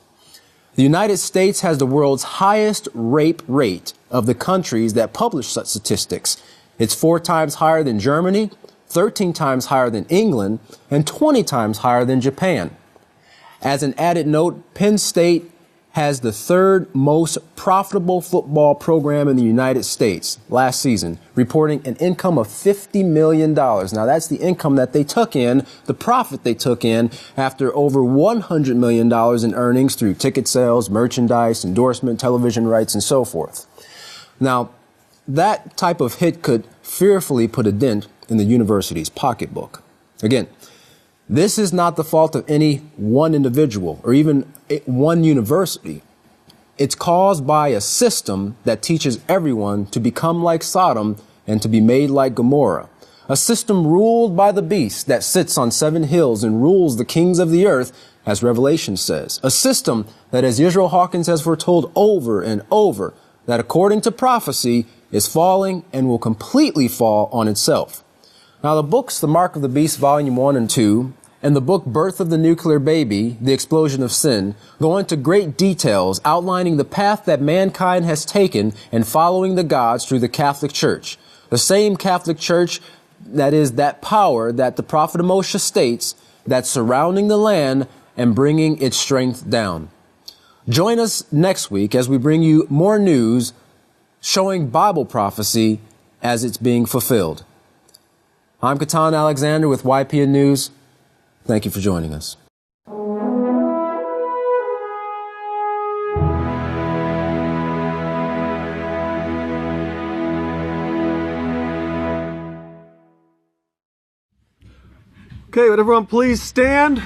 The United States has the world's highest rape rate of the countries that publish such statistics. It's 4 times higher than Germany, 13 times higher than England, and 20 times higher than Japan. As an added note, Penn State has the 3rd most profitable football program in the United States last season, reporting an income of $50 million. Now, that's the income that they took in, the profit they took in after over $100 million in earnings through ticket sales, merchandise, endorsement, television rights, and so forth. Now, that type of hit could fearfully put a dent in the university's pocketbook. Again, this is not the fault of any one individual or even one university. It's caused by a system that teaches everyone to become like Sodom and to be made like Gomorrah. A system ruled by the beast that sits on 7 hills and rules the kings of the earth, as Revelation says. A system that, as Yisrayl Hawkins has foretold over and over, that according to prophecy is falling and will completely fall on itself. Now, the books, The Mark of the Beast, Volume 1 and 2, and the book Birth of the Nuclear Baby, The Explosion of Sin, go into great details outlining the path that mankind has taken in following the gods through the Catholic Church. The same Catholic Church that is that power that the prophet Moshe states that's surrounding the land and bringing its strength down. Join us next week as we bring you more news showing Bible prophecy as it's being fulfilled. I'm Katan Alexander with YPN News. Thank you for joining us. Okay, would everyone please stand?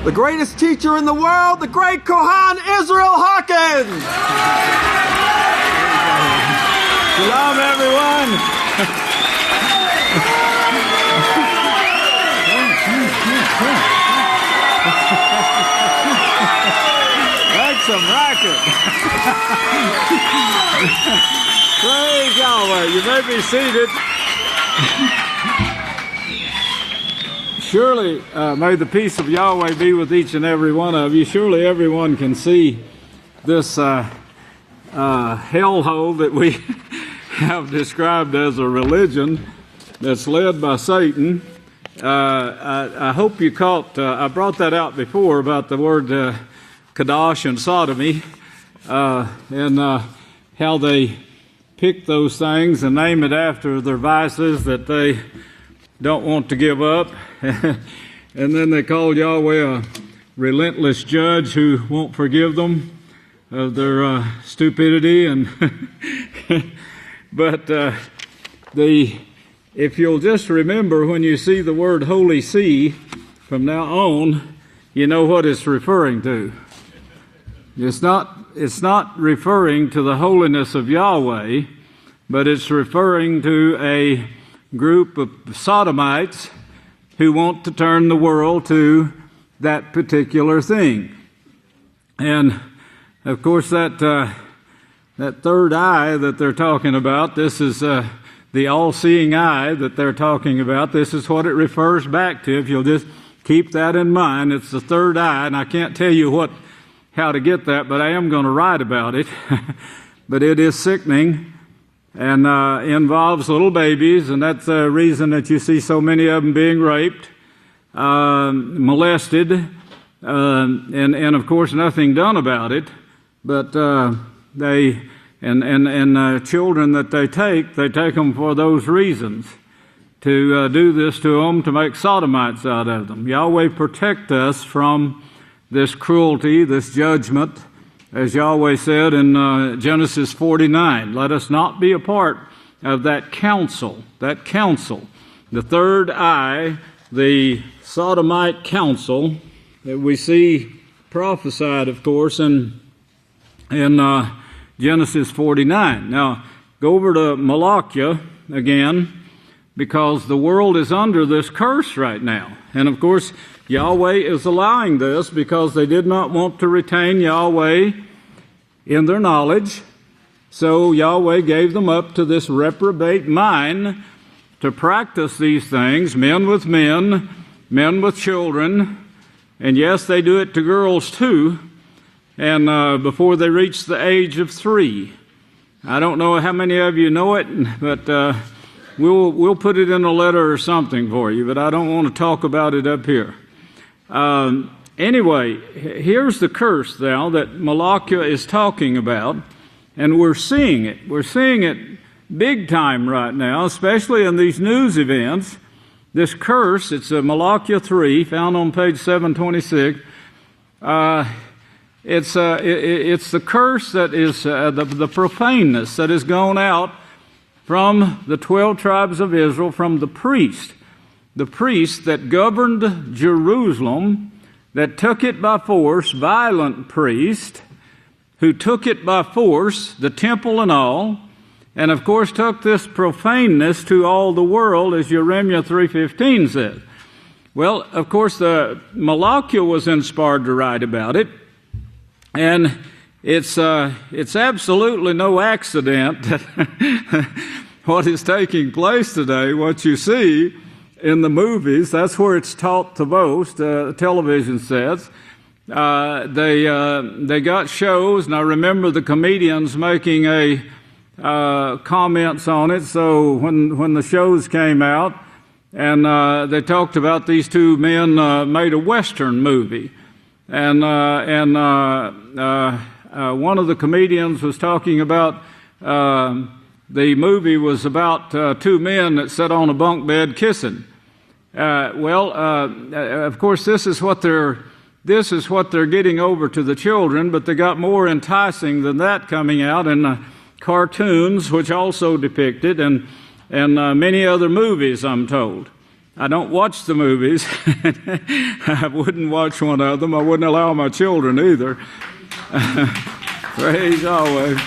The greatest teacher in the world, the great Kohan Yisrayl Hawkins! Shalom, everyone! That's some racket. Praise Yahweh. You may be seated. Surely, may the peace of Yahweh be with each and every one of you. Surely everyone can see this hellhole that we have described as a religion that's led by Satan. I hope you caught, I brought that out before about the word kadosh and sodomy, and how they pick those things and name it after their vices that they don't want to give up. And then they call Yahweh a relentless judge who won't forgive them of their stupidity. And but if you'll just remember, when you see the word Holy See from now on, you know what it's referring to. It's not referring to the holiness of Yahweh, but it's referring to a group of sodomites who want to turn the world to that particular thing. And of course that third eye that they're talking about, this is the all-seeing eye that they're talking about. This is what it refers back to. If you'll just keep that in mind, it's the third eye, and I can't tell you how to get that, but I am going to write about it. But it is sickening and involves little babies, and that's the reason that you see so many of them being raped, molested, and of course nothing done about it. But they children that they take them for those reasons, to do this to them, to make sodomites out of them. Yahweh protect us from this cruelty, this judgment, as Yahweh said in Genesis 49. Let us not be a part of that council. The third eye, the sodomite council that we see prophesied, of course, in Genesis 49. Now, go over to Malachi again, because the world is under this curse right now. And of course, Yahweh is allowing this because they did not want to retain Yahweh in their knowledge. So Yahweh gave them up to this reprobate mind to practice these things, men with men, men with children, and yes, they do it to girls too, and before they reach the age of 3. I don't know how many of you know it, but we'll put it in a letter or something for you, but I don't want to talk about it up here. Anyway, here's the curse now that Malachi is talking about, and we're seeing it. We're seeing it big time right now, especially in these news events. This curse, it's Malachi 3, found on page 726. It's the curse that is the profaneness that has gone out from the 12 tribes of Israel, from the priest that governed Jerusalem, that took it by force, violent priest, who took it by force, the temple and all, and of course took this profaneness to all the world, as Jeremiah 3:15 says. Well, of course, Malachi was inspired to write about it, and it's absolutely no accident that what is taking place today, what you see in the movies, that's where it's taught the most, television sets. They got shows, and I remember the comedians making comments on it. So when the shows came out, and they talked about these two men made a Western movie, and one of the comedians was talking about the movie was about two men that sat on a bunk bed kissing. Of course, this is what they're getting over to the children, but they got more enticing than that coming out in cartoons, which also depict it, and many other movies, I'm told. I don't watch the movies. I wouldn't watch one of them. I wouldn't allow my children either. Praise Yahweh.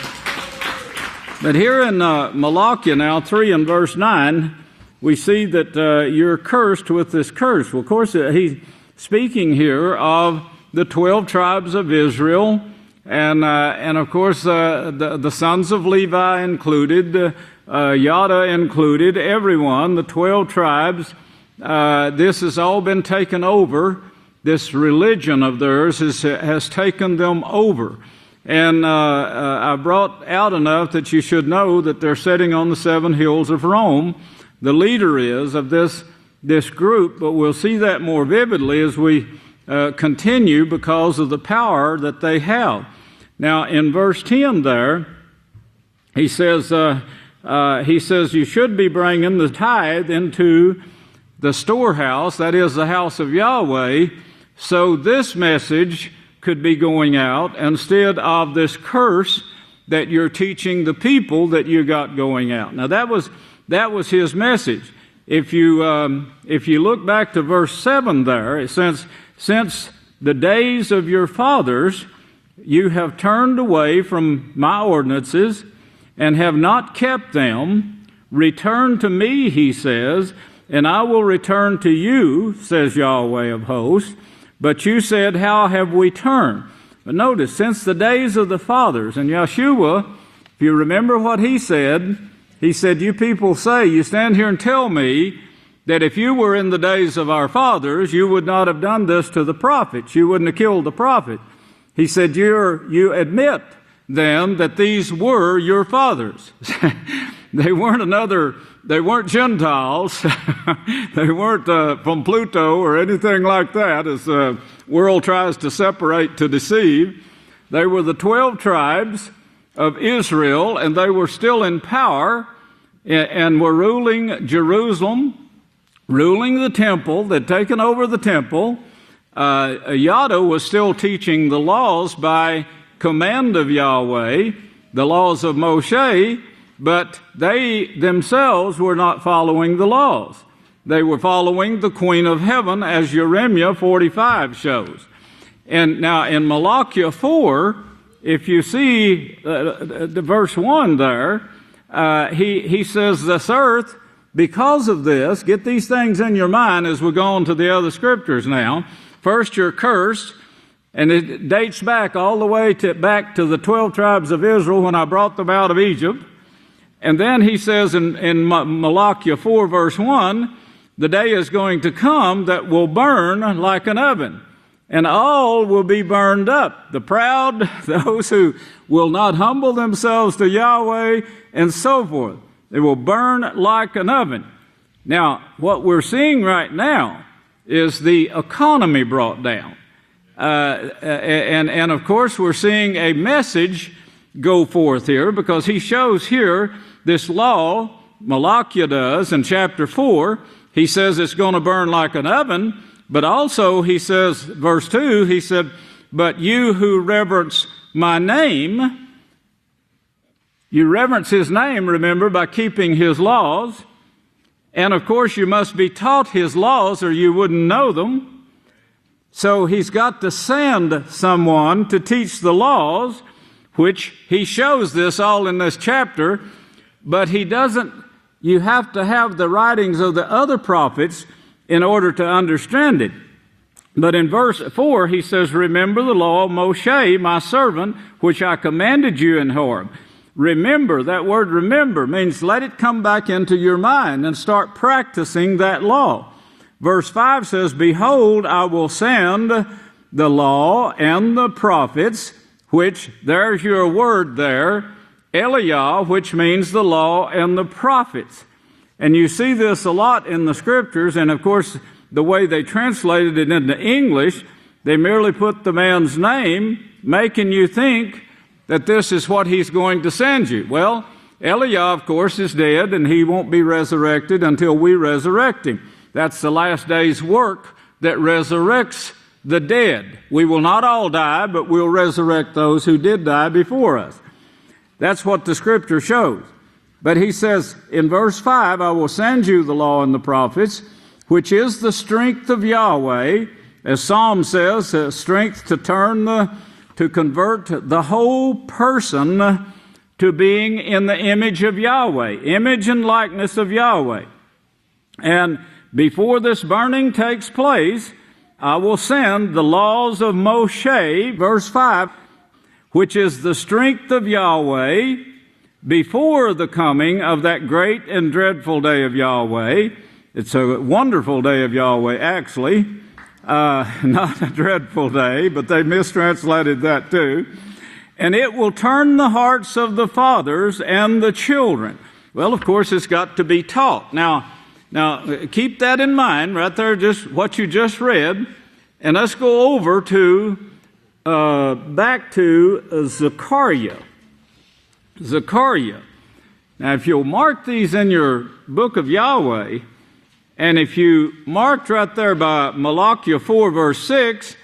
But here in Malachi now, 3 and verse 9, we see that you're cursed with this curse. Well, of course, he's speaking here of the 12 tribes of Israel, and of course, the sons of Levi included, Yada included, everyone, the 12 tribes. This has all been taken over. This religion of theirs has taken them over. And I brought out enough that you should know that they're sitting on the 7 hills of Rome. The leader is of this group, but we'll see that more vividly as we continue because of the power that they have. Now, in verse 10 there, he says you should be bringing the tithe into the storehouse, that is the house of Yahweh, so this message could be going out instead of this curse that you're teaching the people that you got going out. Now that was his message. If you look back to verse 7 there, it says, since the days of your fathers you have turned away from my ordinances and have not kept them, return to me, he says, and I will return to you, says Yahweh of hosts. But you said, how have we turned? But notice, since the days of the fathers, and Yeshua, if you remember what he said, you people say, you stand here and tell me that if you were in the days of our fathers, you would not have done this to the prophets. You wouldn't have killed the prophet. He said, you admit them that these were your fathers. They weren't Gentiles. They weren't from Pluto or anything like that, as the world tries to separate to deceive. They were the 12 tribes of Israel, and they were still in power and were ruling Jerusalem, ruling the temple. They'd taken over the temple. Yahweh was still teaching the laws by command of Yahweh, the laws of Moshe, but they themselves were not following the laws. They were following the Queen of Heaven, as Jeremiah 45 shows. And now in Malachi 4, if you see the verse 1 there, he says, this earth, because of this, get these things in your mind as we go on to the other scriptures now. First, you're cursed, and it dates back all the way back to the 12 tribes of Israel when I brought them out of Egypt. And then he says in Malachi 4, verse 1, the day is going to come that will burn like an oven, and all will be burned up. The proud, those who will not humble themselves to Yahweh, and so forth. They will burn like an oven. Now, what we're seeing right now is the economy brought down. And of course, we're seeing a message go forth here, because he shows here this law, Malachi does, in chapter 4. He says it's going to burn like an oven, but also he says, verse 2, he said, but you who reverence my name, you reverence his name, remember, by keeping his laws. And of course, you must be taught his laws or you wouldn't know them. So he's got to send someone to teach the laws, which he shows this all in this chapter, but he doesn't. You have to have the writings of the other prophets in order to understand it. But in verse 4, he says, remember the law of Moshe, my servant, which I commanded you in Horeb. Remember, that word remember means let it come back into your mind and start practicing that law. Verse 5 says, behold, I will send the law and the prophets, which, there's your word there, Eliah, which means the law and the prophets. And you see this a lot in the scriptures, and of course, the way they translated it into English, they merely put the man's name, making you think that this is what he's going to send you. Well, Eliah, of course, is dead, and he won't be resurrected until we resurrect him. That's the last day's work that resurrects the dead. We will not all die, but we'll resurrect those who did die before us. That's what the scripture shows. But he says in verse 5, I will send you the law and the prophets, which is the strength of Yahweh, as Psalm says, strength to convert the whole person to being in the image of Yahweh, image and likeness of Yahweh. And before this burning takes place, I will send the laws of Moshe, verse 5, which is the strength of Yahweh, before the coming of that great and dreadful day of Yahweh. It's a wonderful day of Yahweh, actually. Not a dreadful day, but they mistranslated that too. And it will turn the hearts of the fathers and the children. Well, of course, it's got to be taught. Now, keep that in mind right there, just what you just read. And let's go over to, back to Zechariah. Zechariah. Now, if you'll mark these in your book of Yahweh, and if you marked right there by Malachi 4, verse 6,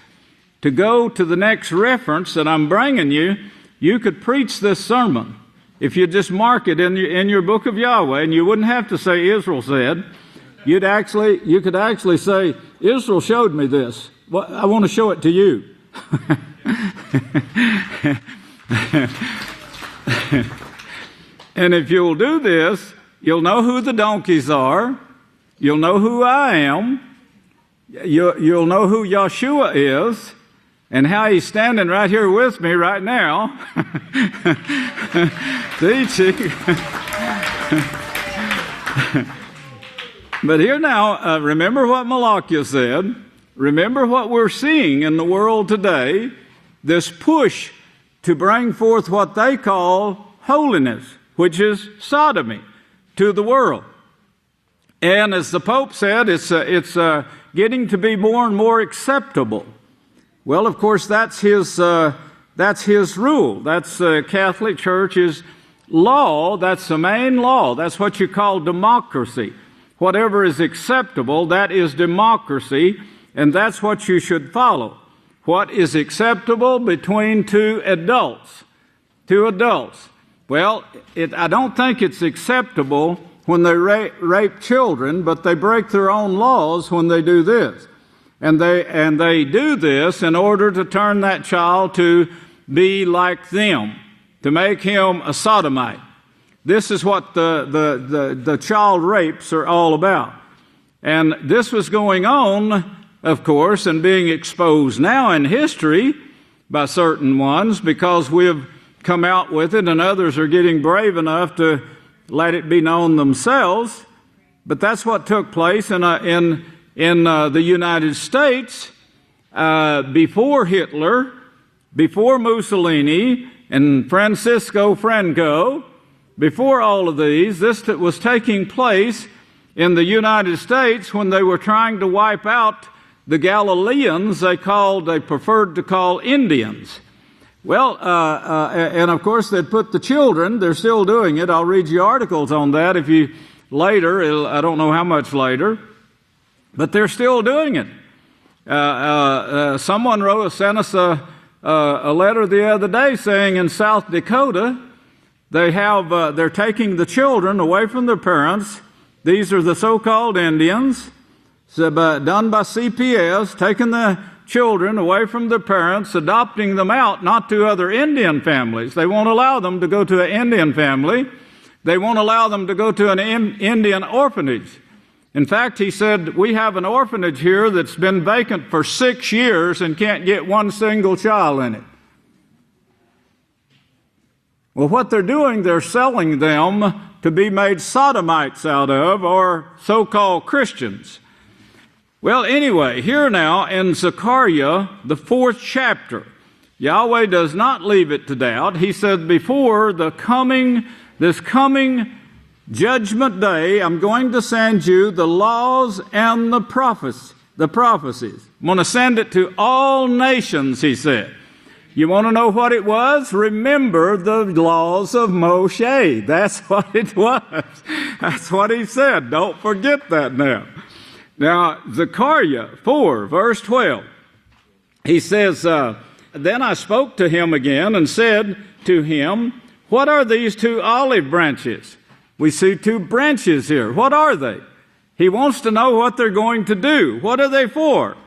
to go to the next reference that I'm bringing you, you could preach this sermon. If you just mark it in your book of Yahweh, and you wouldn't have to say Israel said, you could actually say, Israel showed me this. Well, I want to show it to you. And if you'll do this, you'll know who the donkeys are. You'll know who I am. You'll know who Yeshua is and how he's standing right here with me right now. See? But here now, remember what Malachi said. Remember what we're seeing in the world today, this push to bring forth what they call holiness, which is sodomy, to the world. And as the Pope said, it's getting to be more and more acceptable. Well, of course, that's his rule. That's the Catholic Church's law. That's the main law. That's what you call democracy. Whatever is acceptable, that is democracy, and that's what you should follow. What is acceptable between two adults? Two adults. Well, I don't think it's acceptable when they rape children, but they break their own laws when they do this. And they do this in order to turn that child to be like them, to make him a sodomite. This is what the child rapes are all about. And this was going on, of course, and being exposed now in history by certain ones because we've come out with it and others are getting brave enough to let it be known themselves. But that's what took place in the United States before Hitler, before Mussolini, and Francisco Franco. Before all of these, this was taking place in the United States when they were trying to wipe out the Galileans they preferred to call Indians. Well, and of course they'd put the children, they're still doing it. I'll read you articles on that if you later, I don't know how much later, but they're still doing it. Someone sent us a letter the other day saying in South Dakota, they're taking the children away from their parents. These are the so-called Indians, done by CPS, taking the children away from their parents, adopting them out, not to other Indian families. They won't allow them to go to an Indian family. They won't allow them to go to an Indian orphanage. In fact, he said, we have an orphanage here that's been vacant for 6 years and can't get one single child in it. Well, what they're doing, they're selling them to be made sodomites out of, or so-called Christians. Well, anyway, here now in Zechariah, the 4th chapter, Yahweh does not leave it to doubt. He said, before this coming judgment day, I'm going to send you the laws and the prophecies. I'm going to send it to all nations, he said. You want to know what it was? Remember the laws of Moshe. That's what it was. That's what he said. Don't forget that now. Now, Zechariah 4, verse 12, he says, Then I spoke to him again and said to him, what are these 2 olive branches? We see 2 branches here. What are they? He wants to know what they're going to do. What are they for?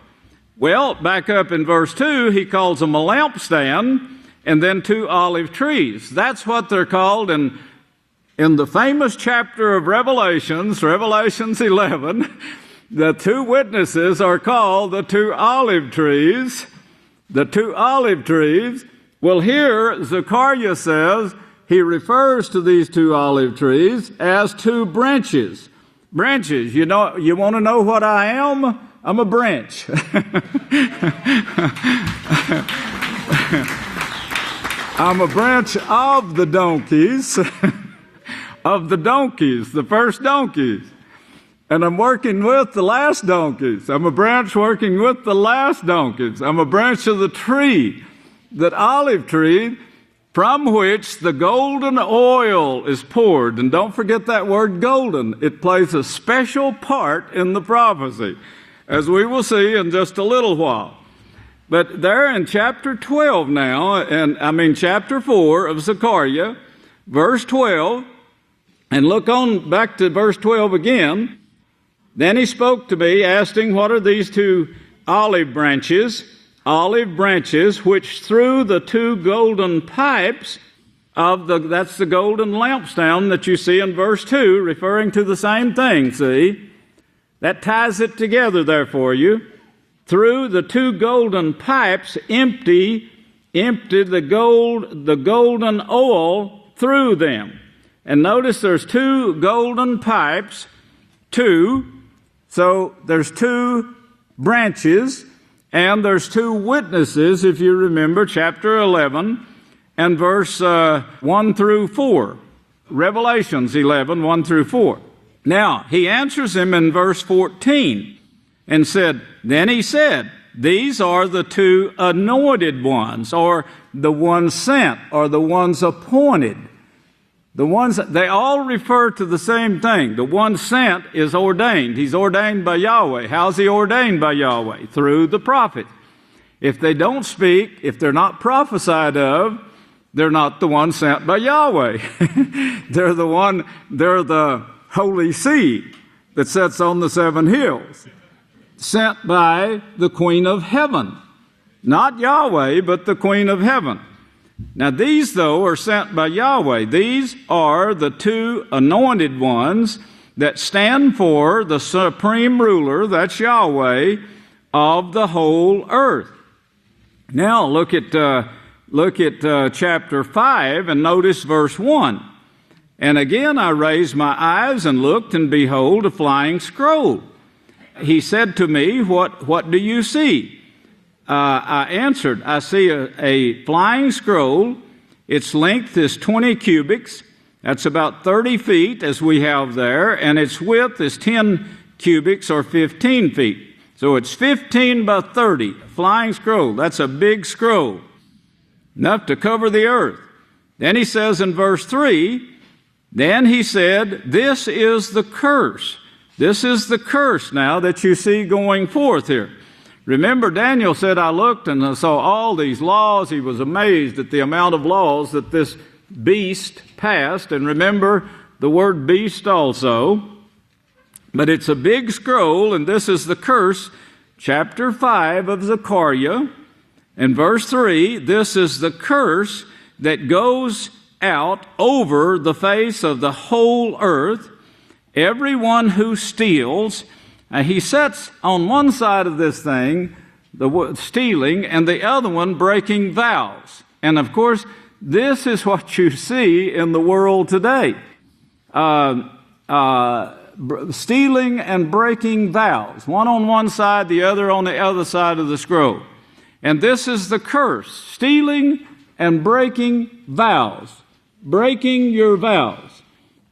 Well, back up in verse 2, he calls them a lampstand and then 2 olive trees. That's what they're called in the famous chapter of Revelations 11. The 2 witnesses are called the 2 olive trees. The 2 olive trees. Well, here Zechariah says he refers to these 2 olive trees as 2 branches. Branches. You want to know what I am? I'm a branch. I'm a branch of the donkeys, the first donkeys. And I'm working with the last donkeys. I'm a branch working with the last donkeys. I'm a branch of the tree, that olive tree, from which the golden oil is poured. And don't forget that word golden. It plays a special part in the prophecy, as we will see in just a little while. But there in chapter 12 now, chapter 4 of Zechariah, verse 12, and look on back to verse 12 again. Then he spoke to me, asking, what are these 2 olive branches, which through the 2 golden pipes that's the golden lampstand that you see in verse 2, referring to the same thing, see? That ties it together there for you. Through the 2 golden pipes, empty the golden oil through them. And notice there's 2 golden pipes, 2. So there's 2 branches, and there's 2 witnesses, if you remember chapter 11. and verse 1 through 4. Revelations 11, 1 through 4. Now, he answers him in verse 14 and said, then he said, these are the two anointed ones, or the ones sent, or the ones appointed. The ones, they all refer to the same thing. The one sent is ordained. He's ordained by Yahweh. How's he ordained by Yahweh? Through the prophet. If they don't speak, if they're not prophesied of, they're not the one sent by Yahweh. They're the holy seed that sits on the 7 hills, sent by the Queen of Heaven. Not Yahweh, but the Queen of Heaven. Now these, though, are sent by Yahweh. These are the two anointed ones that stand for the supreme ruler, that's Yahweh, of the whole earth. Now look at chapter 5 and notice verse 1. And again I raised my eyes and looked, and behold, a flying scroll. He said to me, What do you see? I answered, I see a flying scroll. Its length is 20 cubits. That's about 30 feet, as we have there, and its width is 10 cubits, or 15 feet. So it's 15 by 30, a flying scroll. That's a big scroll, enough to cover the earth. Then he says in verse 3, then he said, this is the curse. This is the curse now that you see going forth here. Remember, Daniel said, I looked and I saw all these laws. He was amazed at the amount of laws that this beast passed. And remember the word beast also. But it's a big scroll, and this is the curse. Chapter 5 of Zechariah, and verse 3, this is the curse that goes out over the face of the whole earth. Everyone who steals, he sets on one side of this thing, the stealing, and the other one breaking vows. And of course, this is what you see in the world today. Stealing and breaking vows. One on one side, the other on the other side of the scroll. And this is the curse. Stealing and breaking vows. Breaking your vows.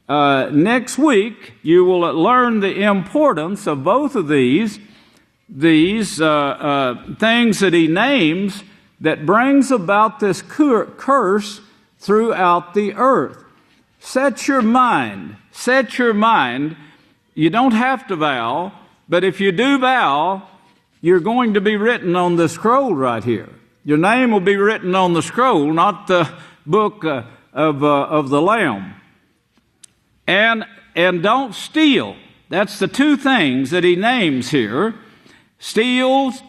Next week, you will learn the importance of both of these things that he names that brings about this curse throughout the earth. Set your mind. You don't have to vow, but if you do vow, you're going to be written on the scroll right here. Your name will be written on the scroll, not the book of the Lamb. And don't steal. That's the two things that he names here. Steals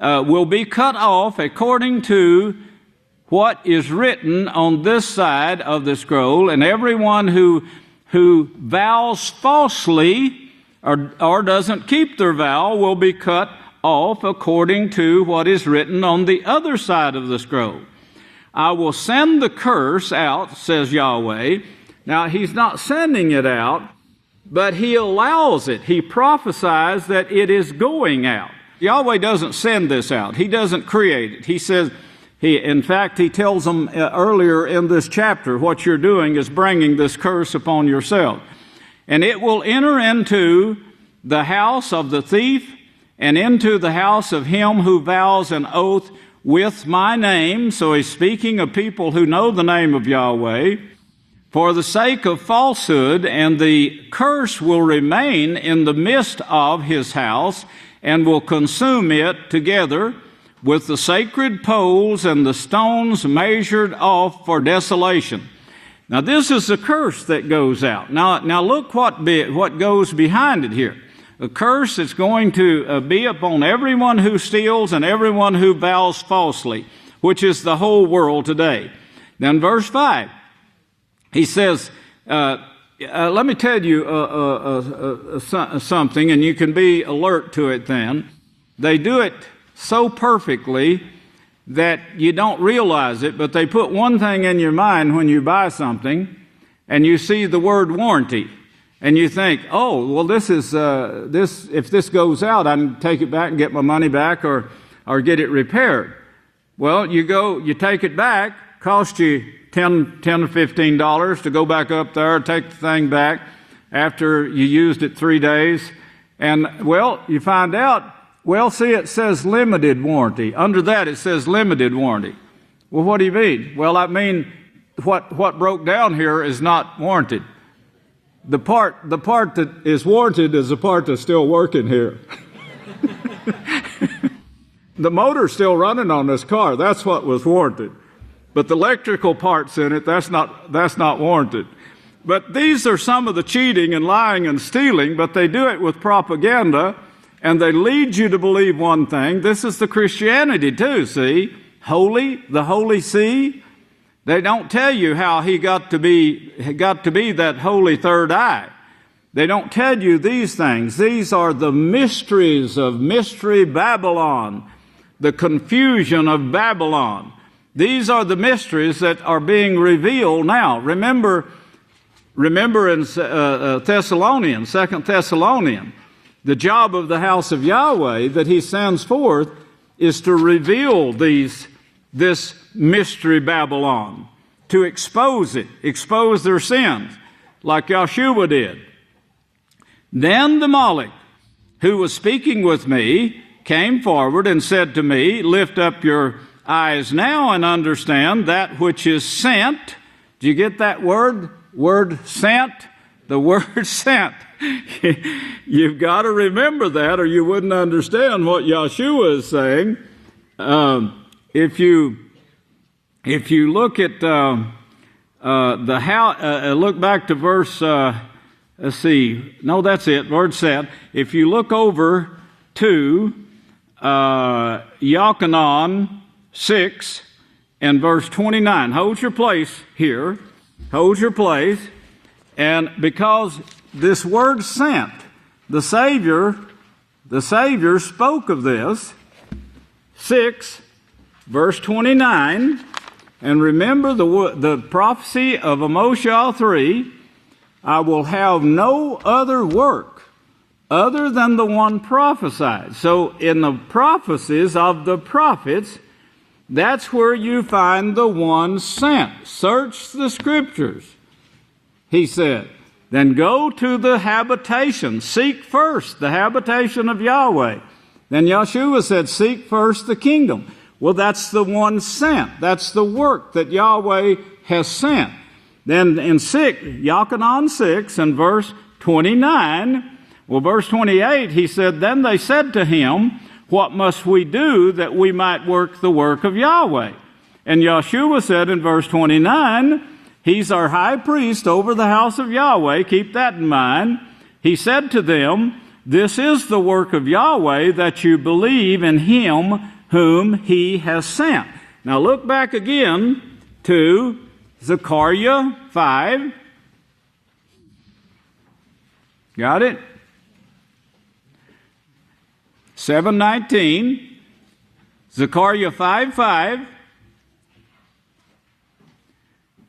will be cut off according to what is written on this side of the scroll, and everyone who vows falsely or doesn't keep their vow will be cut off according to what is written on the other side of the scroll. I will send the curse out, says Yahweh. Now, he's not sending it out, but he allows it. He prophesies that it is going out. Yahweh doesn't send this out. He doesn't create it. He says, in fact, he tells them earlier in this chapter, what you're doing is bringing this curse upon yourself. And it will enter into the house of the thief and into the house of him who vows an oath with my name. So he's speaking of people who know the name of Yahweh. For the sake of falsehood, and the curse will remain in the midst of his house and will consume it together with the sacred poles and the stones measured off for desolation. Now this is the curse that goes out. Now look what goes behind it here. A curse that's going to be upon everyone who steals and everyone who vows falsely, which is the whole world today. Then verse 5, he says, let me tell you something, and you can be alert to it then. They do it so perfectly that you don't realize it, but they put one thing in your mind when you buy something, and you see the word warranty, and you think, oh, well, this is if this goes out, I can take it back and get my money back or get it repaired. Well, you take it back, Cost you $10 to $15 to go back up there, take the thing back after you used it 3 days. And, well, you find out, well, see, it says limited warranty. Under that, it says limited warranty. Well, what do you mean? Well, I mean, what broke down here is not warranted. The part that is warranted is the part that's still working here. The motor's still running on this car. That's what was warranted. But the electrical parts in it, that's not warranted. But these are some of the cheating and lying and stealing, but they do it with propaganda, and they lead you to believe one thing. This is the Christianity too, see? Holy, the Holy See. They don't tell you how he got to be that holy third eye. They don't tell you these things. These are the mysteries of Mystery Babylon, the confusion of Babylon. These are the mysteries that are being revealed now. Remember in Thessalonians, 2 Thessalonians, the job of the House of Yahweh that he sends forth is to reveal this mystery Babylon, to expose it, expose their sins, like Yahshua did. Then the Moloch, who was speaking with me, came forward and said to me, lift up your eyes now and understand that which is sent. Do you get that word? Word sent? The word sent. You've got to remember that or you wouldn't understand what Yahshua is saying. If you look at look back to verse, let's see, no, that's it, word sent. If you look over to Yochanan 6 and verse 29, hold your place here, hold your place, and because this word sent, the Savior spoke of this, 6, verse 29, and remember the prophecy of Amos 3, I will have no other work other than the one prophesied. So in the prophecies of the prophets, that's where you find the one sent. Search the Scriptures, he said. Then go to the habitation. Seek first the habitation of Yahweh. Then Yahshua said, seek first the kingdom. Well, that's the one sent. That's the work that Yahweh has sent. Then in Yochanan 6 and verse 29, well, verse 28, he said, then they said to him, what must we do that we might work the work of Yahweh? And Yahshua said in verse 29, he's our high priest over the house of Yahweh. Keep that in mind. He said to them, this is the work of Yahweh, that you believe in him whom he has sent. Now look back again to Zechariah 5. Got it? 7:19. Zechariah 5:5.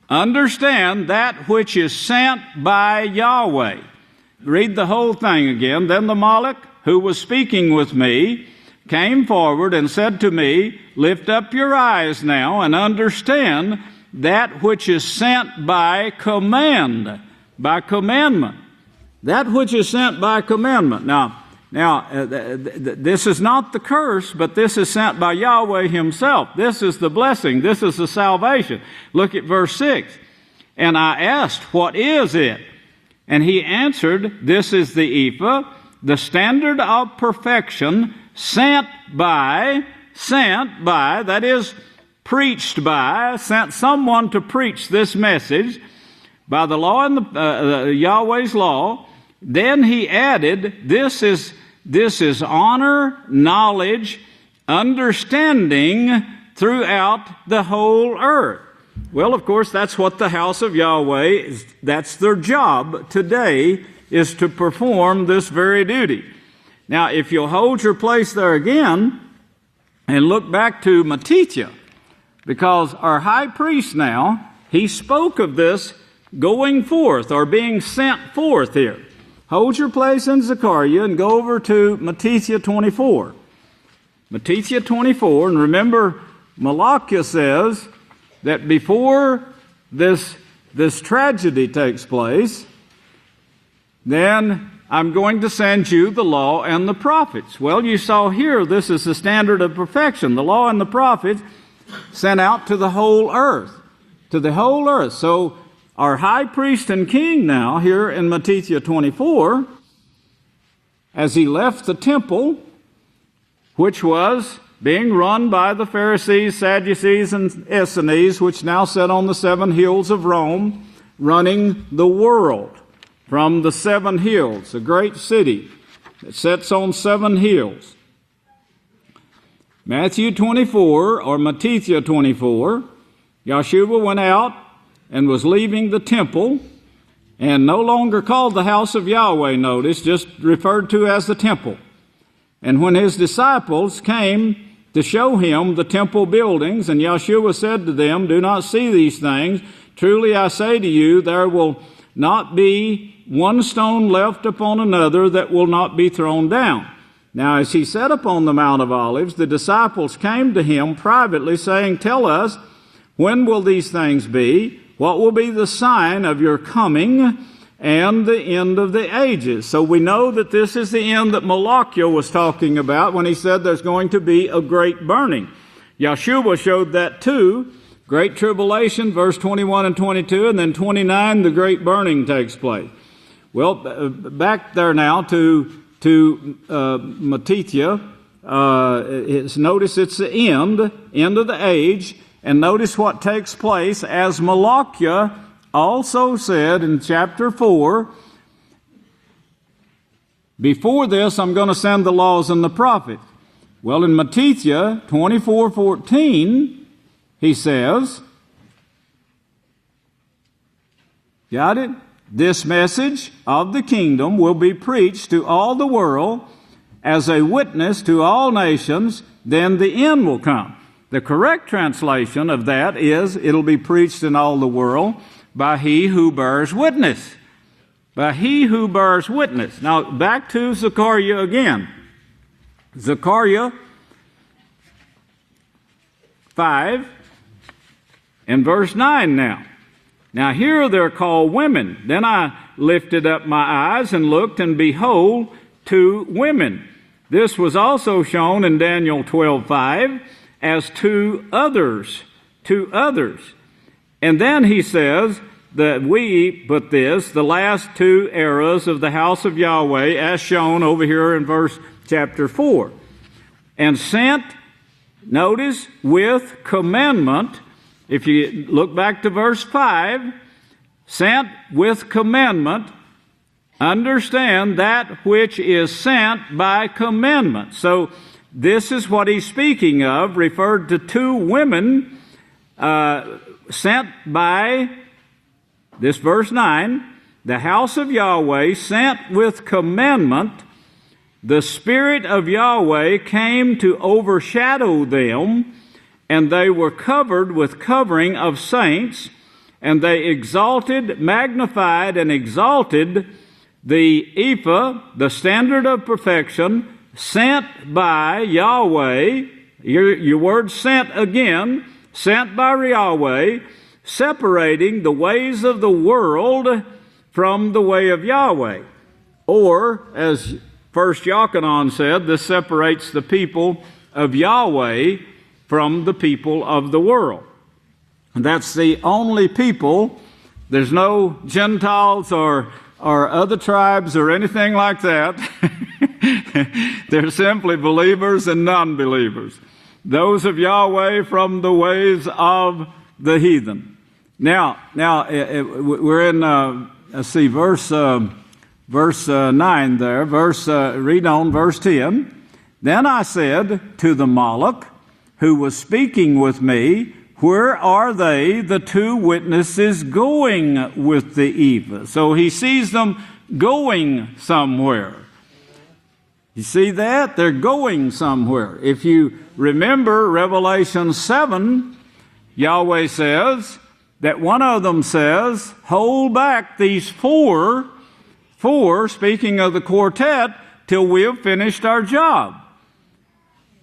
Understand that which is sent by Yahweh. Read the whole thing again. Then the Moloch, who was speaking with me, came forward and said to me, lift up your eyes now and understand that which is sent by command, by commandment. That which is sent by commandment. Now, this is not the curse, but this is sent by Yahweh himself. This is the blessing. This is the salvation. Look at verse 6. And I asked, what is it? And he answered, this is the ephah, the standard of perfection, sent by, that is, preached by, sent someone to preach this message by the law and the Yahweh's law. Then he added, this is honor, knowledge, understanding throughout the whole earth. Well, of course, that's what the house of Yahweh is. That's their job today, is to perform this very duty. Now, if you'll hold your place there again and look back to Matithia, because our high priest now, he spoke of this going forth or being sent forth here. Hold your place in Zechariah and go over to Matithia 24. Matithia 24, and remember, Malachi says, that before this tragedy takes place, then I'm going to send you the law and the prophets. Well, you saw here, this is the standard of perfection. The law and the prophets sent out to the whole earth. To the whole earth. So our high priest and king now, here in Matthew 24, as he left the temple, which was being run by the Pharisees, Sadducees, and Essenes, which now sat on the 7 hills of Rome, running the world from the 7 hills, a great city that sits on 7 hills. Matthew 24, or Matthew 24, Yahshua went out and was leaving the temple, and no longer called the house of Yahweh, notice, just referred to as the temple. And when his disciples came to show him the temple buildings, and Yahshua said to them, "Do not see these things. Truly I say to you, there will not be one stone left upon another that will not be thrown down." Now as he sat upon the Mount of Olives, the disciples came to him privately, saying, "Tell us, when will these things be? What will be the sign of your coming and the end of the ages?" So we know that this is the end that Malachi was talking about when he said there's going to be a great burning. Yahshua showed that too. Great tribulation, verse 21 and 22, and then 29, the great burning takes place. Well, back there now to Matthew. Notice it's the end of the age. And notice what takes place as Malachi also said in chapter 4, before this I'm going to send the laws and the prophets. Well, in Matthew 24:14, he says, got it? "This message of the kingdom will be preached to all the world as a witness to all nations, then the end will come." The correct translation of that is, it'll be preached in all the world by he who bears witness. By he who bears witness. Now, back to Zechariah again. Zechariah 5 and verse 9 now. "Now here they're called women. Then I lifted up my eyes and looked, and behold, 2 women. This was also shown in Daniel 12:5. As 2 others. And then he says that the last 2 eras of the house of Yahweh, as shown over here in verse chapter 4. And sent, notice, with commandment. If you look back to verse 5, sent with commandment. Understand that which is sent by commandment. So, this is what he's speaking of, referred to 2 women sent by, this verse 9, the house of Yahweh sent with commandment. The Spirit of Yahweh came to overshadow them, and they were covered with covering of saints, and they magnified and exalted the ephah, the standard of perfection, sent by Yahweh, your word sent again, sent by Yahweh, separating the ways of the world from the way of Yahweh. Or, as First Yochanan said, this separates the people of Yahweh from the people of the world. And that's the only people. There's no Gentiles or other tribes or anything like that. They're simply believers and non-believers. Those of Yahweh from the ways of the heathen. Now we're in, verse 9 there. Read on verse 10. "Then I said to the Moloch, who was speaking with me, where are they, the 2 witnesses, going with the ephah?" So he sees them going somewhere. You see that? They're going somewhere. If you remember Revelation 7, Yahweh says that one of them says, "Hold back these four, speaking of the quartet, till we have finished our job."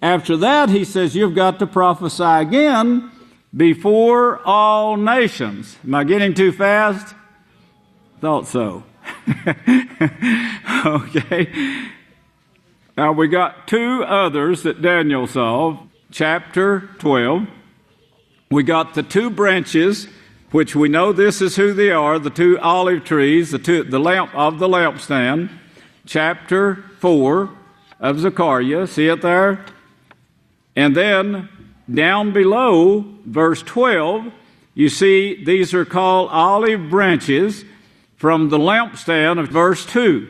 After that, he says, "You've got to prophesy again before all nations. Am I getting too fast? Thought so. Okay. Now we got two others that Daniel saw. Chapter 12. We got the two branches, which we know this is who they are, the two olive trees, the lamp of the lampstand. Chapter 4 of Zechariah. See it there? And then down below, verse 12, you see these are called olive branches from the lampstand of verse 2.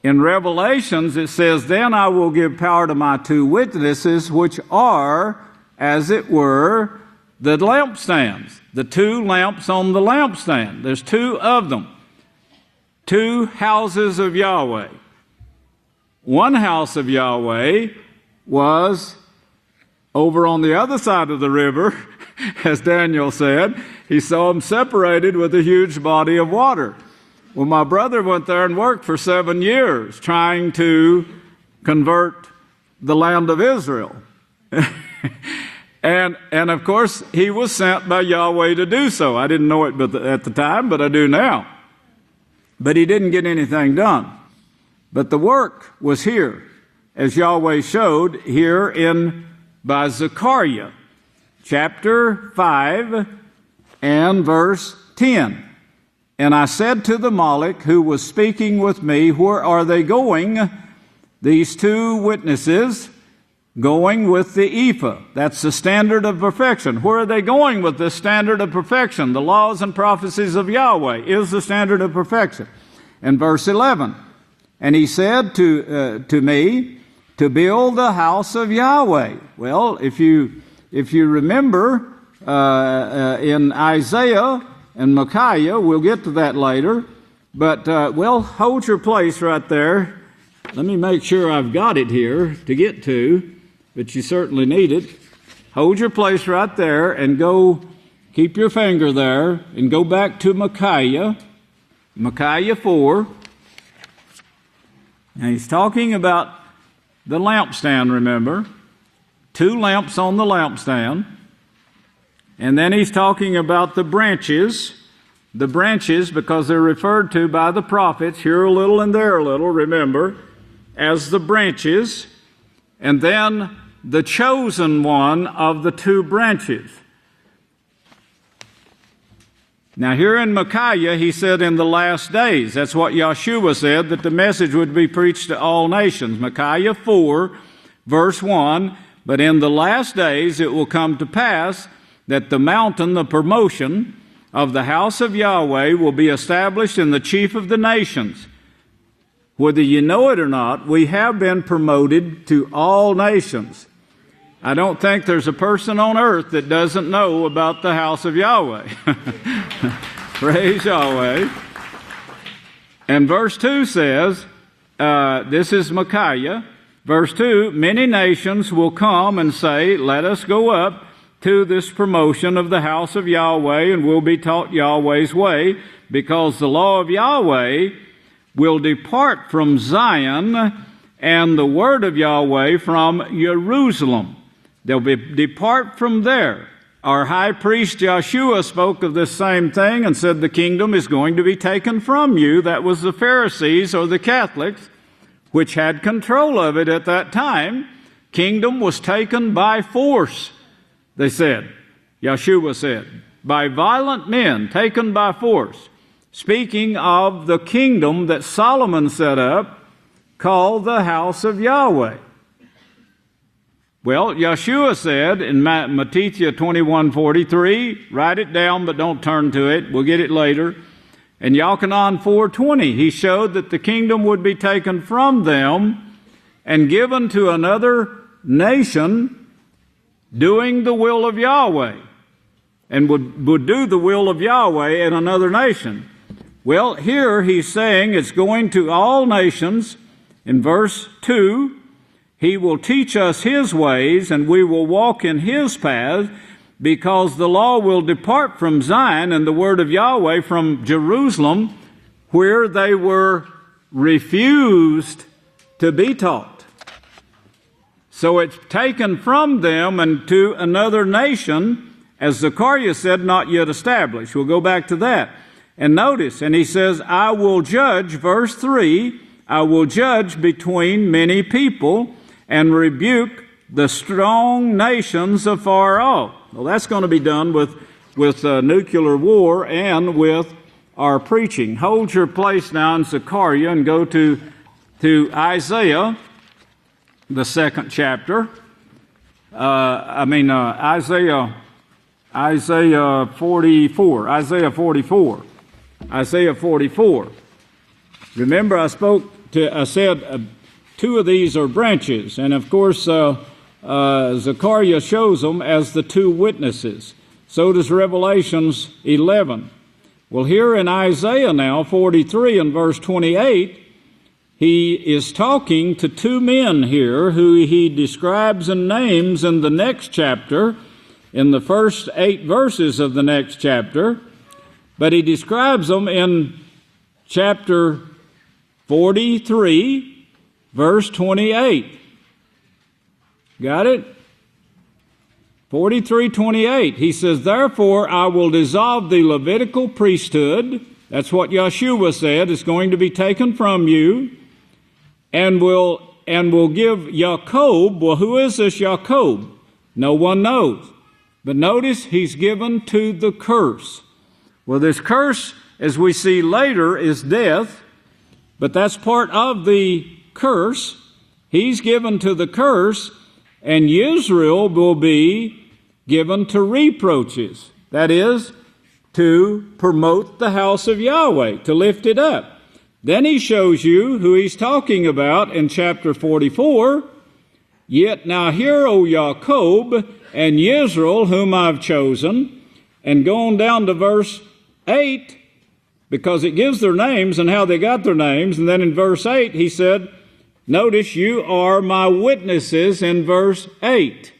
In Revelations, it says, "Then I will give power to my two witnesses, which are, as it were, the lampstands." The two lamps on the lampstand. There's two of them. Two houses of Yahweh. One house of Yahweh was over on the other side of the river, as Daniel said. He saw them separated with a huge body of water. Well, my brother went there and worked for 7 years trying to convert the land of Israel. And of course, he was sent by Yahweh to do so. I didn't know it at the time, but I do now. But he didn't get anything done. But the work was here, as Yahweh showed here by Zechariah, chapter 5 and verse 10. "And I said to the Moloch who was speaking with me, where are they going? These two witnesses going with the ephah." That's the standard of perfection. Where are they going with this standard of perfection? The laws and prophecies of Yahweh is the standard of perfection. And verse 11, "And he said to me, to build the house of Yahweh." Well, if you remember in Isaiah and Micaiah, we'll get to that later, but hold your place right there. Let me make sure I've got it here to get to, but you certainly need it. Hold your place right there and go, keep your finger there, and go back to Micaiah 4. Now he's talking about the lampstand, remember? Two lamps on the lampstand. And then he's talking about the branches because they're referred to by the prophets, here a little and there a little, remember, as the branches. And then the chosen one of the two branches. Now here in Micaiah, he said in the last days, that's what Yeshua said, that the message would be preached to all nations. Micaiah 4, verse 1, "But in the last days it will come to pass that the mountain, the promotion of the house of Yahweh, will be established in the chief of the nations." Whether you know it or not, we have been promoted to all nations. I don't think there's a person on earth that doesn't know about the house of Yahweh. Praise Yahweh. And verse 2 says, this is Micaiah, verse 2, "Many nations will come and say, let us go up to this promotion of the house of Yahweh, and we'll be taught Yahweh's way, because the law of Yahweh will depart from Zion, and the word of Yahweh from Jerusalem." They'll depart from there. Our high priest Yeshua spoke of this same thing and said the kingdom is going to be taken from you. That was the Pharisees or the Catholics, which had control of it at that time. Kingdom was taken by force, they said. Yeshua said, by violent men, taken by force. Speaking of the kingdom that Solomon set up, called the house of Yahweh. Well, Yeshua said in Matthew 21:43, write it down but don't turn to it, we'll get it later. In Yochanan 4:20, he showed that the kingdom would be taken from them and given to another nation doing the will of Yahweh, and would do the will of Yahweh in another nation. Well, here he's saying it's going to all nations. In verse 2, he will teach us his ways, and we will walk in his paths, because the law will depart from Zion and the word of Yahweh from Jerusalem, where they were refused to be taught. So it's taken from them and to another nation, as Zechariah said, not yet established. We'll go back to that. And notice, and he says, I will judge, verse 3, I will judge between many people and rebuke the strong nations afar off. Well, that's going to be done with nuclear war and with our preaching. Hold your place now in Zechariah and go to Isaiah, the 2nd chapter. Isaiah 44. Isaiah 44. Isaiah 44. Remember, I said two of these are branches, and of course, Zechariah shows them as the two witnesses. So does Revelations 11. Well, here in Isaiah now, 43 and verse 28, he is talking to two men here who he describes and names in the next chapter, in the first 8 verses of the next chapter, but he describes them in chapter 43, verse 28. Got it? 43:28. He says, therefore I will dissolve the Levitical priesthood. That's what Yeshua said. It's going to be taken from you. And will give Jacob. Well, who is this Jacob? No one knows. But notice he's given to the curse. Well, this curse, as we see later, is death. But that's part of the curse. He's given to the curse. And Yisrayl will be given to reproaches. That is, to promote the house of Yahweh, to lift it up. Then he shows you who he's talking about in chapter 44. Yet now hear, O Jacob and Yisrayl, whom I've chosen. And go on down to verse 8, because it gives their names and how they got their names. And then in verse 8 he said, notice, you are my witnesses in verse 8.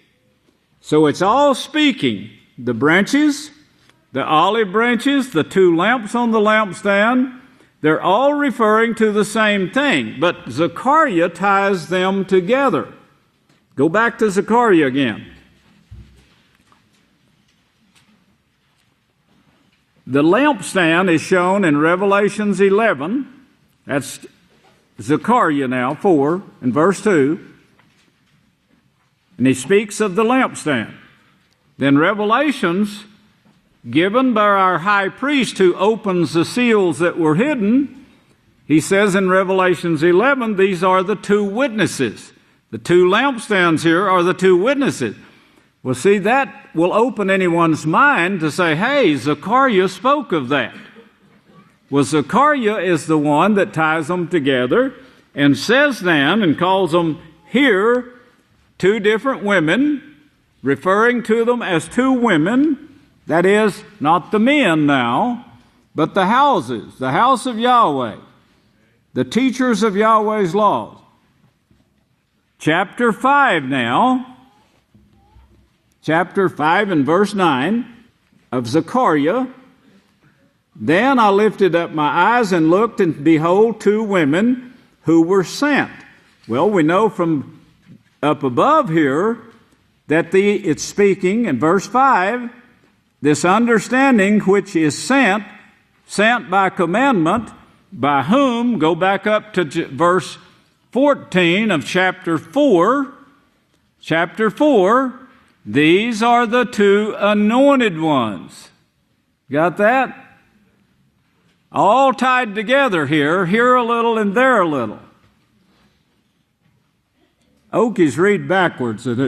So it's all speaking. The branches, the olive branches, the 2 lamps on the lampstand, they're all referring to the same thing. But Zechariah ties them together. Go back to Zechariah again. The lampstand is shown in Revelations 11. That's Zechariah now, 4, in verse 2. And he speaks of the lampstand. Then Revelations, given by our high priest who opens the seals that were hidden, he says in Revelations 11, these are the 2 witnesses. The 2 lampstands here are the 2 witnesses. Well, see, that will open anyone's mind to say, hey, Zechariah spoke of that. Well, Zechariah is the one that ties them together and says then, and calls them here 2 different women, referring to them as 2 women, that is, not the men now, but the houses, the house of Yahweh, the teachers of Yahweh's laws. Chapter 5 now, chapter 5 and verse 9 of Zechariah. Then I lifted up my eyes and looked, and behold, 2 women who were sent. Well, we know from up above here that it's speaking in verse 5, this understanding which is sent by commandment, by whom, go back up to verse 14 of chapter 4. Chapter 4, these are the 2 anointed ones. Got that? All tied together here a little and there a little. Okies read backwards, and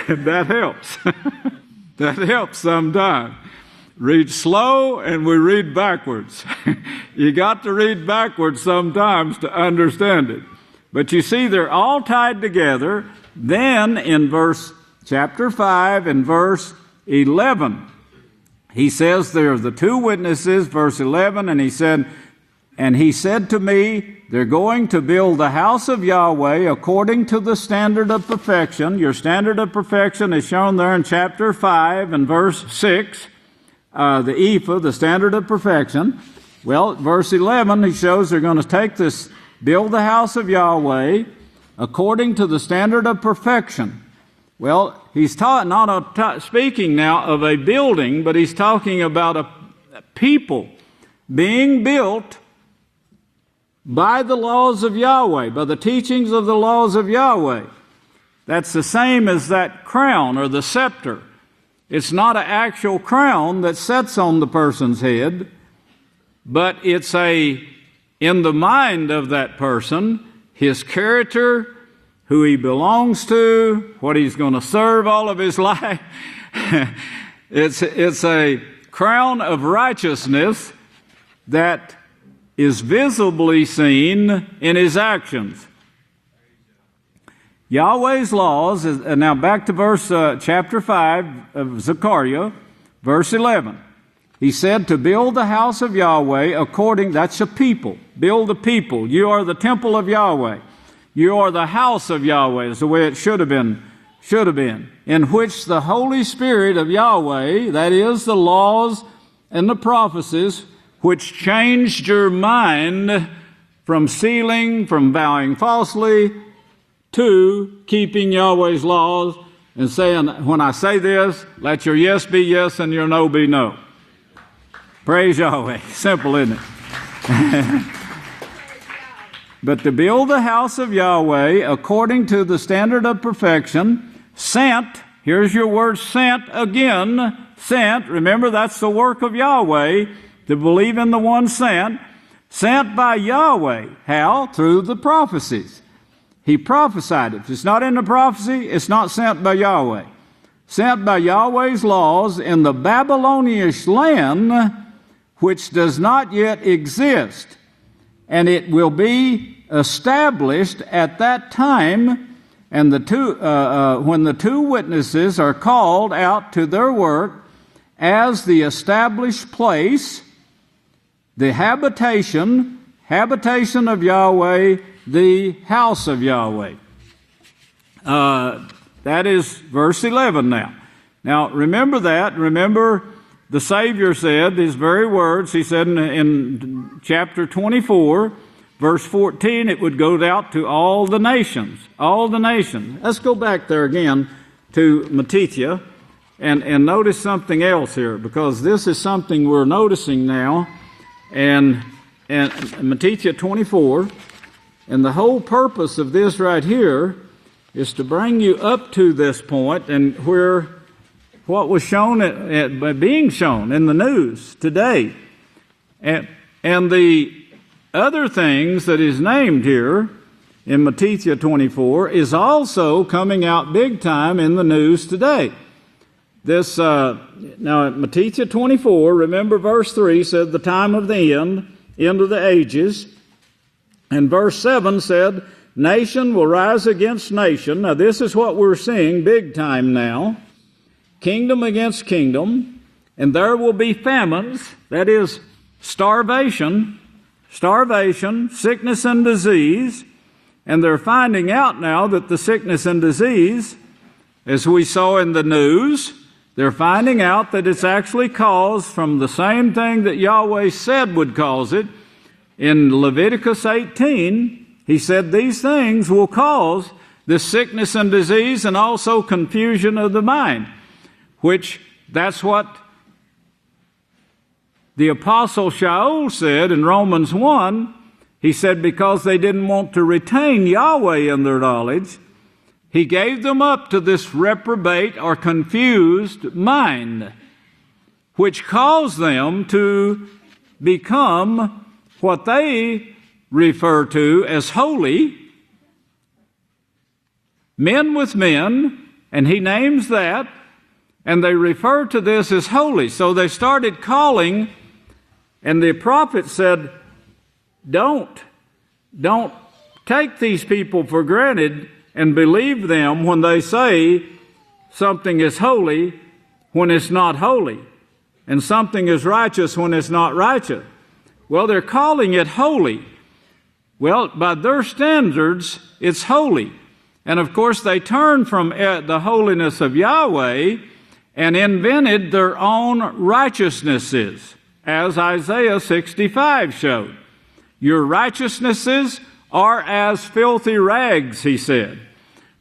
and that helps. That helps sometimes. Read slow and we read backwards. You got to read backwards sometimes to understand it. But you see, they're all tied together. Then in chapter 5 and verse 11, he says there are the 2 witnesses, verse 11, and he said to me, they're going to build the house of Yahweh according to the standard of perfection. Your standard of perfection is shown there in chapter 5 and verse 6, the ephah, the standard of perfection. Well, verse 11, he shows they're going to build the house of Yahweh, according to the standard of perfection. Well, he's speaking now of a building, but he's talking about a people being built by the laws of Yahweh, by the teachings of the laws of Yahweh. That's the same as that crown or the scepter. It's not an actual crown that sits on the person's head, but it's in the mind of that person, his character, who he belongs to, what he's going to serve all of his life. It's a crown of righteousness that is visibly seen in his actions. Yahweh's laws, now back to verse chapter 5 of Zechariah, verse 11. He said to build the house of Yahweh that's a people. Build a people. You are the temple of Yahweh. You are the house of Yahweh, is the way it should have been, in which the Holy Spirit of Yahweh, that is the laws and the prophecies, which changed your mind from stealing, from vowing falsely, to keeping Yahweh's laws and saying, when I say this, let your yes be yes and your no be no. Praise Yahweh. Simple, isn't it? But to build the house of Yahweh according to the standard of perfection, sent, here's your word sent again, sent, remember that's the work of Yahweh, to believe in the one sent by Yahweh. How? Through the prophecies. He prophesied it. If it's not in the prophecy, it's not sent by Yahweh. Sent by Yahweh's laws in the Babylonian land, which does not yet exist. And it will be established at that time, and when the two witnesses are called out to their work as the established place, the habitation of Yahweh, the house of Yahweh. That is verse 11 now. Now, remember that. Remember, the Savior said these very words. He said in chapter 24, verse 14, it would go out to all the nations. All the nations. Let's go back there again to Matithia and notice something else here, because this is something we're noticing now. And Matithia 24, and the whole purpose of this right here is to bring you up to this point and where what was shown being shown in the news today. And the other things that is named here in Matithia 24 is also coming out big time in the news today. This now at Matithia 24, remember verse 3 said the time of the end of the ages. And verse 7 said, nation will rise against nation. Now this is what we're seeing big time now. Kingdom against kingdom. And there will be famines, that is starvation, sickness and disease. And they're finding out now that the sickness and disease, as we saw in the news, they're finding out that it's actually caused from the same thing that Yahweh said would cause it. In Leviticus 18, he said these things will cause this sickness and disease and also confusion of the mind, which that's what the Apostle Shaul said in Romans 1. He said because they didn't want to retain Yahweh in their knowledge, he gave them up to this reprobate or confused mind, which caused them to become what they refer to as holy, men with men, and he names that, and they refer to this as holy. So they started calling, and the prophet said, don't take these people for granted and believe them when they say something is holy when it's not holy, and something is righteous when it's not righteous. Well, they're calling it holy. Well, by their standards, it's holy. And of course, they turned from the holiness of Yahweh and invented their own righteousnesses, as Isaiah 65 showed. Your righteousnesses are as filthy rags, he said.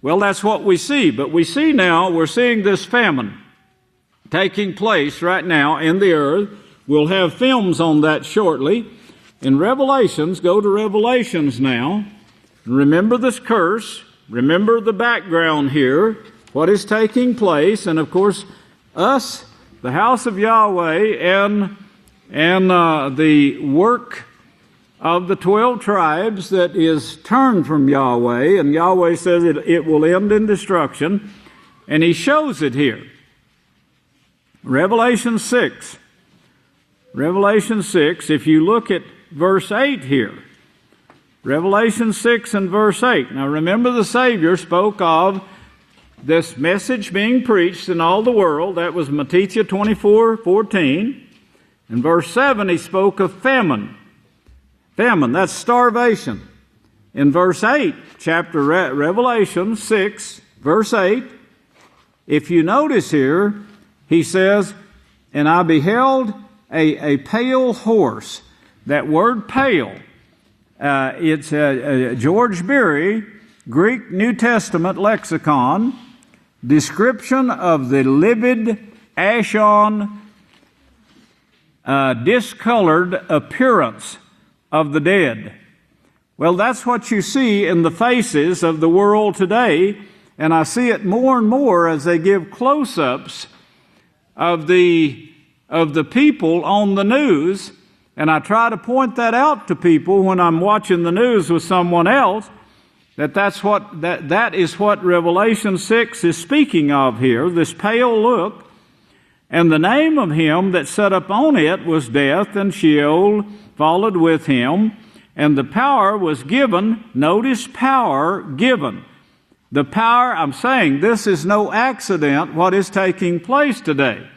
Well, that's what we see. But we see now, we're seeing this famine taking place right now in the earth. We'll have films on that shortly. In Revelations, go to Revelations now. Remember this curse. Remember the background here, what is taking place. And of course, us, the house of Yahweh, and the work of the 12 tribes that is turned from Yahweh. And Yahweh says it will end in destruction. And he shows it here. Revelation 6. Revelation 6, if you look at verse 8 here. Revelation 6 and verse 8. Now remember, the Savior spoke of this message being preached in all the world. That was Matthew 24:14. In verse 7, he spoke of famine. Famine, that's starvation. In verse 8, chapter Revelation 6, verse 8, if you notice here, he says, and I beheld a pale horse. That word pale, it's George Beery, Greek New Testament lexicon, description of the livid, ashen, discolored appearance of the dead. Well, that's what you see in the faces of the world today, and I see it more and more as they give close-ups of the people on the news, and I try to point that out to people when I'm watching the news with someone else, that is what Revelation 6 is speaking of here, this pale look. And the name of him that sat upon it was Death, and Sheol followed with him, and the power was given. Notice, power given. The power, I'm saying, this is no accident what is taking place today.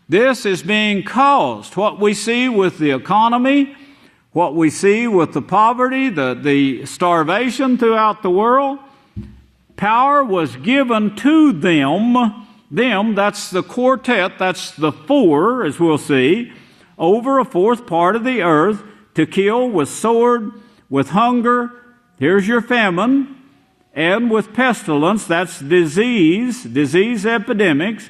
This is being caused. What we see with the economy, what we see with the poverty, the starvation throughout the world, power was given to them. Them, that's the quartet, that's the four, as we'll see, over a fourth part of the earth, to kill with sword, with hunger, here's your famine, and with pestilence, that's disease epidemics.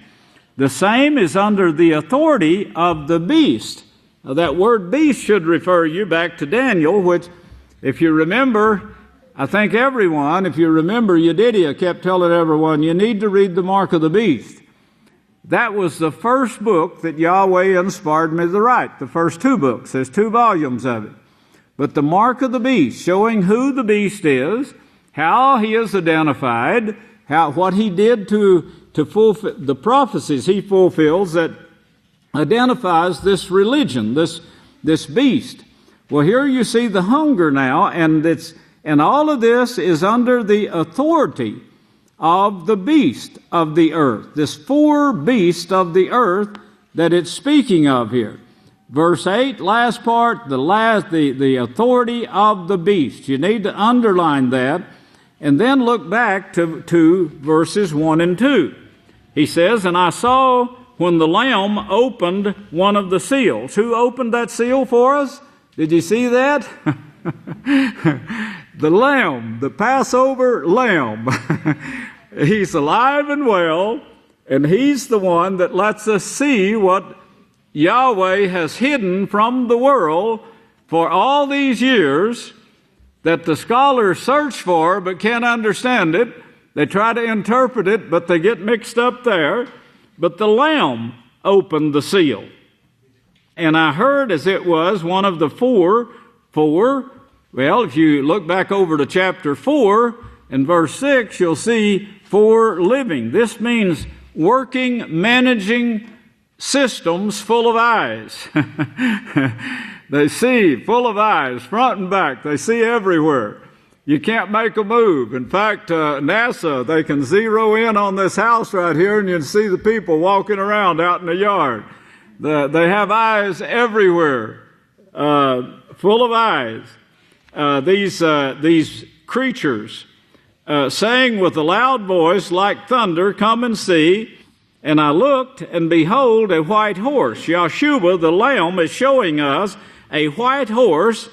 The same is under the authority of the beast. Now, that word beast should refer you back to Daniel, which, if you remember, I think everyone, if you remember, Yedidiah kept telling everyone, you need to read the Mark of the Beast. That was the first book that Yahweh inspired me to write, the first two books. There's 2 volumes of it. But the Mark of the Beast, showing who the beast is, how he is identified, what he did to fulfill the prophecies he fulfills that identifies this religion, this beast. Well, here you see the hunger now, and all of this is under the authority of the beast of the earth, this 4 beasts of the earth that it's speaking of here. Verse 8, last part, the authority of the beast. You need to underline that, and then look back to verses 1 and 2. He says, and I saw when the Lamb opened one of the seals. Who opened that seal for us? Did you see that? The Lamb, the Passover Lamb. He's alive and well, and he's the one that lets us see what Yahweh has hidden from the world for all these years, that the scholars search for but can't understand it. They try to interpret it, but they get mixed up there. But the Lamb opened the seal. And I heard, as it was, one of the four, well, if you look back over to chapter 4 and verse 6, you'll see 4 living. This means working, managing systems full of eyes. They see, full of eyes, front and back. They see everywhere. You can't make a move. In fact, NASA, they can zero in on this house right here, and you can see the people walking around out in the yard. They have eyes everywhere, full of eyes. These creatures saying with a loud voice like thunder, come and see. And I looked, and behold, a white horse. Yahshua, the Lamb, is showing us a white horse,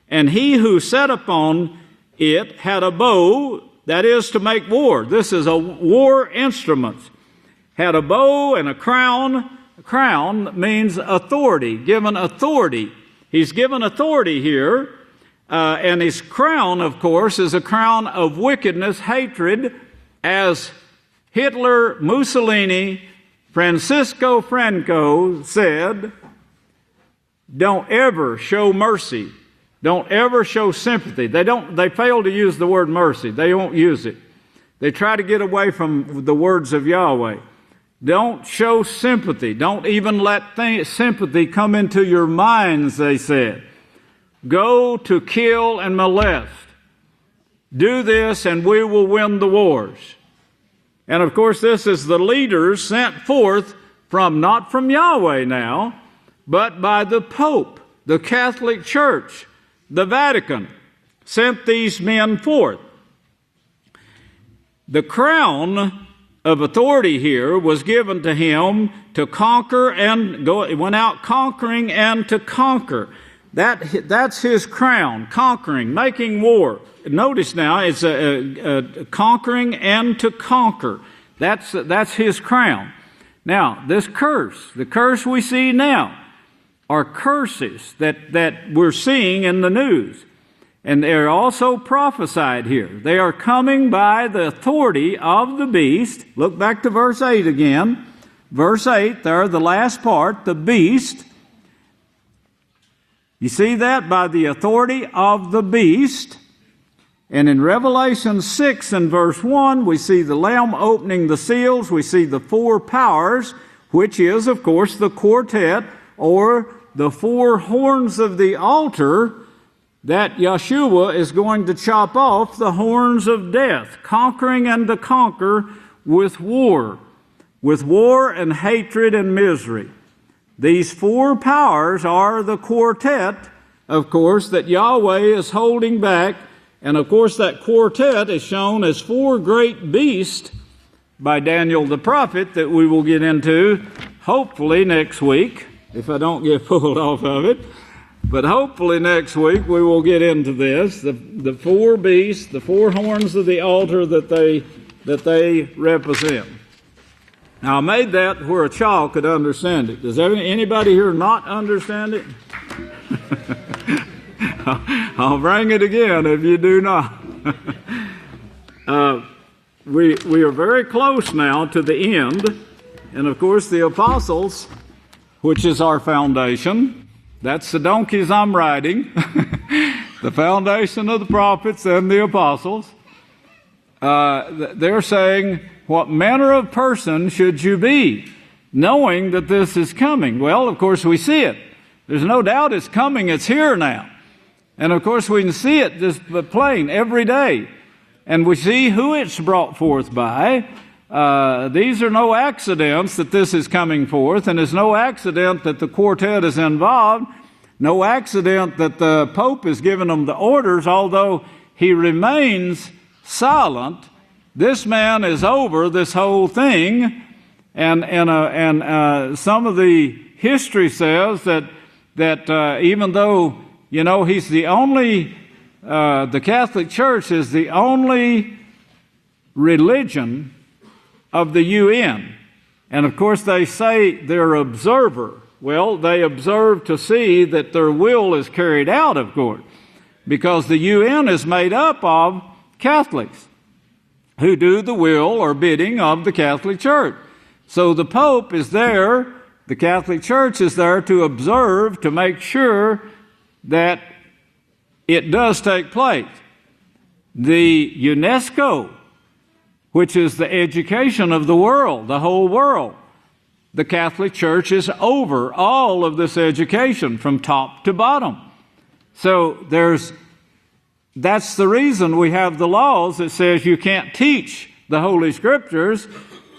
And he who sat upon it had a bow, that is to make war. This is a war instrument. Had a bow and a crown. A crown means authority, given authority. He's given authority here. And his crown, of course, is a crown of wickedness, hatred, as Hitler, Mussolini, Francisco Franco said, don't ever show mercy. Don't ever show sympathy. They fail to use the word mercy. They won't use it. They try to get away from the words of Yahweh. Don't show sympathy. Don't even let sympathy come into your minds, they said. Go to kill and molest. Do this and we will win the wars. And of course, this is the leaders sent forth not from Yahweh now, but by the Pope, the Catholic Church, the Vatican, sent these men forth. The crown of authority here was given to him to conquer and go. He went out conquering and to conquer. That's his crown, conquering, making war. Notice now, it's a conquering and to conquer. That's his crown. Now, this curse, the curse we see now, are curses that we're seeing in the news. And they're also prophesied here. They are coming by the authority of the beast. Look back to verse 8 again. Verse 8 there, the last part, the beast. You see that? By the authority of the beast. And in Revelation 6 and verse 1, we see the Lamb opening the seals. We see the four powers, which is, of course, the quartet, or the four horns of the altar, that Yeshua is going to chop off the horns of death, conquering and to conquer with war and hatred and misery. These four powers are the quartet, of course, that Yahweh is holding back. And of course, that quartet is shown as four great beasts by Daniel the prophet that we will get into hopefully next week, if I don't get pulled off of it. But hopefully next week we will get into this, the four beasts, the four horns of the altar that they represent. Now I made that where a child could understand it. Does anybody here not understand it? I'll bring it again if you do not. We are very close now to the end. And of course the apostles, which is our foundation, that's the donkeys I'm riding, the foundation of the prophets and the apostles. They're saying, what manner of person should you be, knowing that this is coming? Well, of course we see it. There's no doubt it's coming. It's here now. And of course we can see it just plain every day. And we see who it's brought forth by. These are no accidents that this is coming forth, and it's no accident that the quartet is involved, no accident that the Pope is giving them the orders, although he remains silent. This man is over this whole thing, and some of the history says that even though, he's the only, the Catholic Church is the only religion of the UN. And of course they say they're observer. Well, they observe to see that their will is carried out, of course, because the UN is made up of Catholics who do the will or bidding of the Catholic Church. So the Pope is there, the Catholic Church is there to observe, to make sure that it does take place. The UNESCO, which is the education of the world, the whole world. The Catholic Church is over all of this education from top to bottom. So that's the reason we have the laws that says you can't teach the Holy Scriptures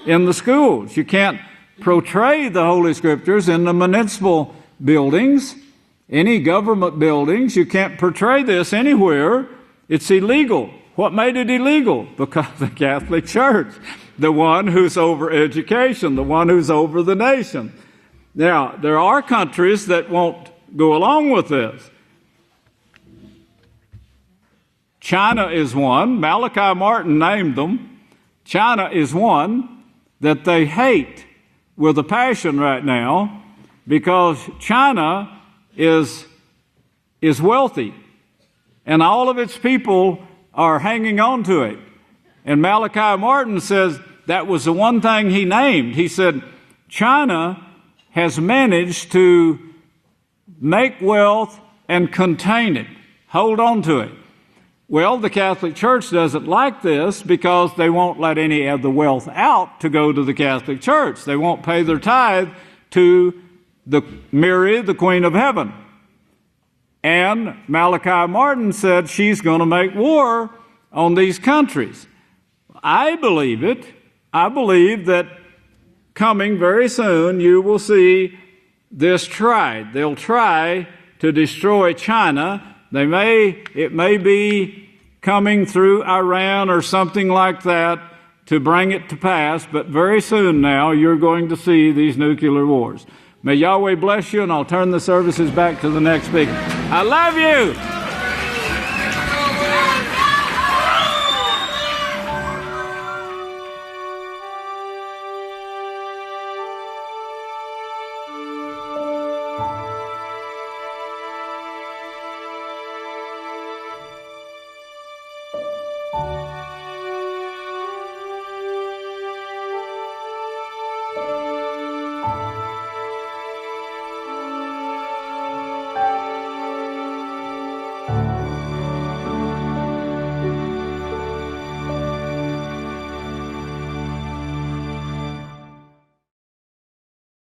in the schools. You can't portray the Holy Scriptures in the municipal buildings, any government buildings. You can't portray this anywhere. It's illegal. What made it illegal? Because the Catholic Church, the one who's over education, the one who's over the nation. Now, there are countries that won't go along with this. China is one. Malachi Martin named them. China is one that they hate with a passion right now because China is wealthy and all of its people are hanging on to it. And Malachi Martin says that was the one thing he named. He said, China has managed to make wealth and contain it, hold on to it. Well, the Catholic Church doesn't like this because they won't let any of the wealth out to go to the Catholic Church. They won't pay their tithe to the Mary, the Queen of Heaven. And Malachi Martin said she's going to make war on these countries. I believe it. I believe that coming very soon you will see this tried. They'll try to destroy China. It may be coming through Iran or something like that to bring it to pass, but very soon now you're going to see these nuclear wars. May Yahweh bless you, and I'll turn the services back to the next speaker. I love you.